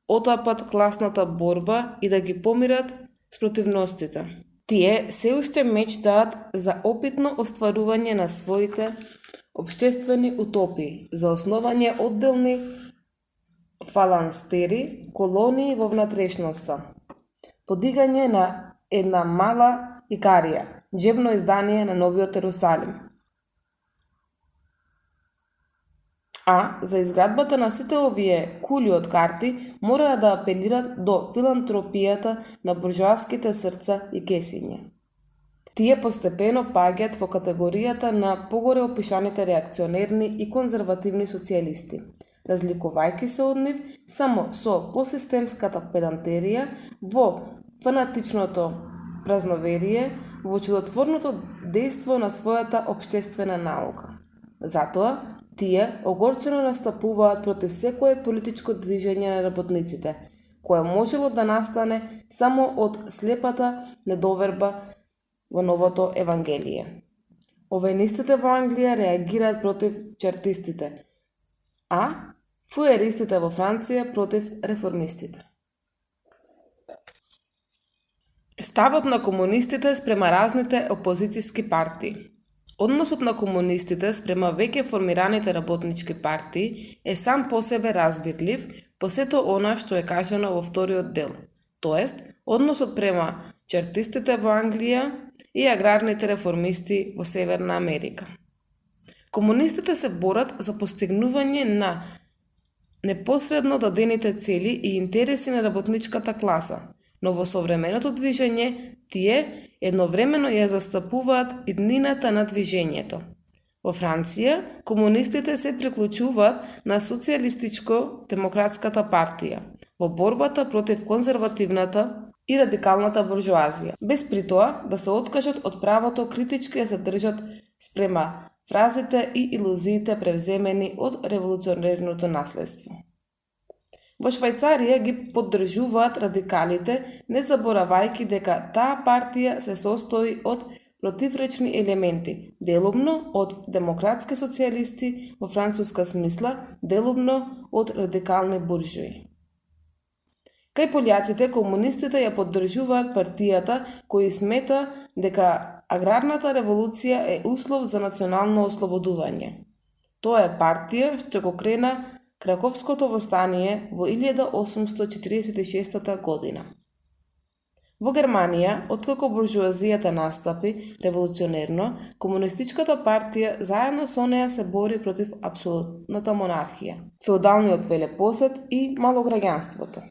отапат класната борба и да ги помират спротивностите. Тие се уште мечтаат за опитно остварување на своите општествени утопии, за основање одделни фаланстери, колонии во внатрешноста, подигање на една мала Икарија, џебно издание на Новиот Ерусалим. А за изградбата на сите овие кули од карти мора да апелират до филантропијата на буржоаските срца и кесиња. Тие постепено паѓаат во категоријата на погоре опишаните реакционерни и конзервативни социјалисти, разликувајќи се од нив само со посистемската педантерија, во фанатичното празноверие, во чудотворното дејство на својата општествена наука. Затоа, тие огорчено настапуваат против секое политичко движење на работниците, кое можело да настане само од слепата недоверба во новото Евангелие. Овенистите во Англија реагираат против чартистите, а фуеристите во Франција против реформистите. Ставот на комунистите спрема разните опозициски партии. Односот на комунистите спрема веќе формираните работнички партии е сам по себе разбирлив по сето она што е кажано во вториот дел, тоест односот према чартистите во Англија и аграрните реформисти во Северна Америка. Комунистите се борат за постигнување на непосредно дадените цели и интереси на работничката класа, но во современото движење тие едновремено ја застапуваат иднината на движењето. Во Франција, комунистите се приклучуваат на социјалистичко-демократската партија во борбата против конзервативната и радикалната буржоазија, без при тоа да се откажат од правото критички да се држат спрема фразите и илузиите превземени од револуционерното наследство. Во Швајцарија ги поддржуваат радикалите, не заборавајќи дека таа партија се состои од противречни елементи, делумно од демократски социјалисти во француска смисла, делумно од радикални буржуи. Кај пољаците, комунистите ја поддржуваат партијата кој смета дека аграрната револуција е услов за национално ослободување. Тоа е партија што го крена Краковското востание во 1846 година. Во Германија, откако буржуазијата настапи револуционерно, комунистичката партија заедно со неа се бори против апсолутната монархија, феудалниот велепосед и малограѓанството.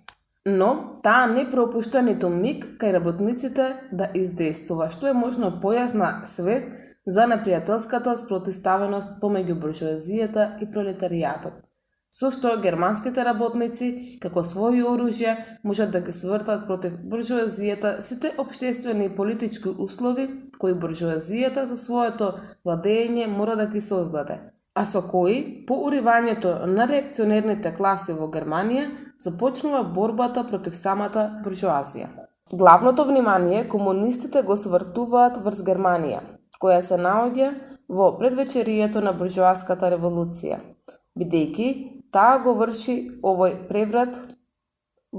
Но таа не пропушта ниту миг кај работниците да издействува, што е можно појасна свест за непријателската спротивставеност помеѓу буржуазијата и пролетаријатот, со што германските работници, како своји оружја, можат да ги свртат против буржуазијата сите општествени и политички услови кои буржуазијата со своето владење мора да ги создаде, а со кои, по уривањето на реакционерните класи во Германија, започнува борбата против самата буржуазија. Главното внимание комунистите го свртуваат врз Германија, која се наоѓа во предвечерието на буржуаската револуција, бидејќи таа го врши овој преврат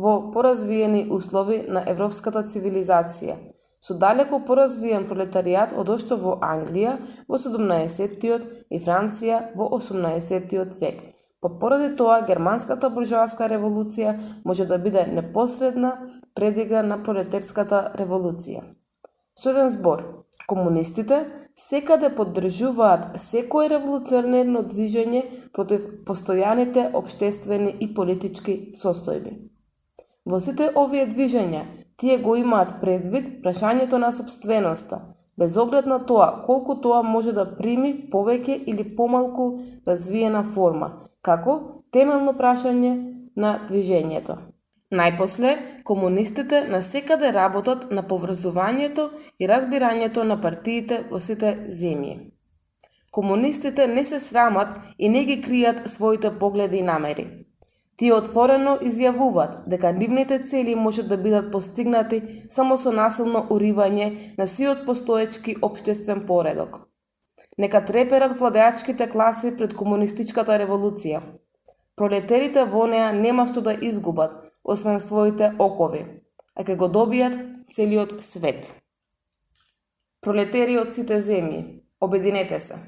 во поразвиени услови на европската цивилизација, со далеко поразвиен пролетаријат од што во Англија во 17-тиот и Франција во 18-тиот век. Поради тоа, германската буржоаска револуција може да биде непосредна предига на пролетарската револуција. Со еден збор, комунистите секаде поддржуваат секое револуционерно движење против постојаните општествени и политички состојби. Во сите овие движења, тие го имаат предвид прашањето на сопственоста, без оглед на тоа колку тоа може да прими повеќе или помалку развиена форма, како темелно прашање на движењето. Најпосле, комунистите насекаде работат на поврзувањето и разбирањето на партиите во сите земји. Комунистите не се срамат и не ги кријат своите погледи и намери. Тие отворено изјавуваат дека нивните цели можат да бидат постигнати само со насилно уривање на сиот постоечки општествен поредок. Нека треперат владеачките класи пред комунистичката револуција. Пролетерите во неа нема што да изгубат, освен своите окови, а ќе го добијат целиот свет. Пролетери од сите земји, обединете се!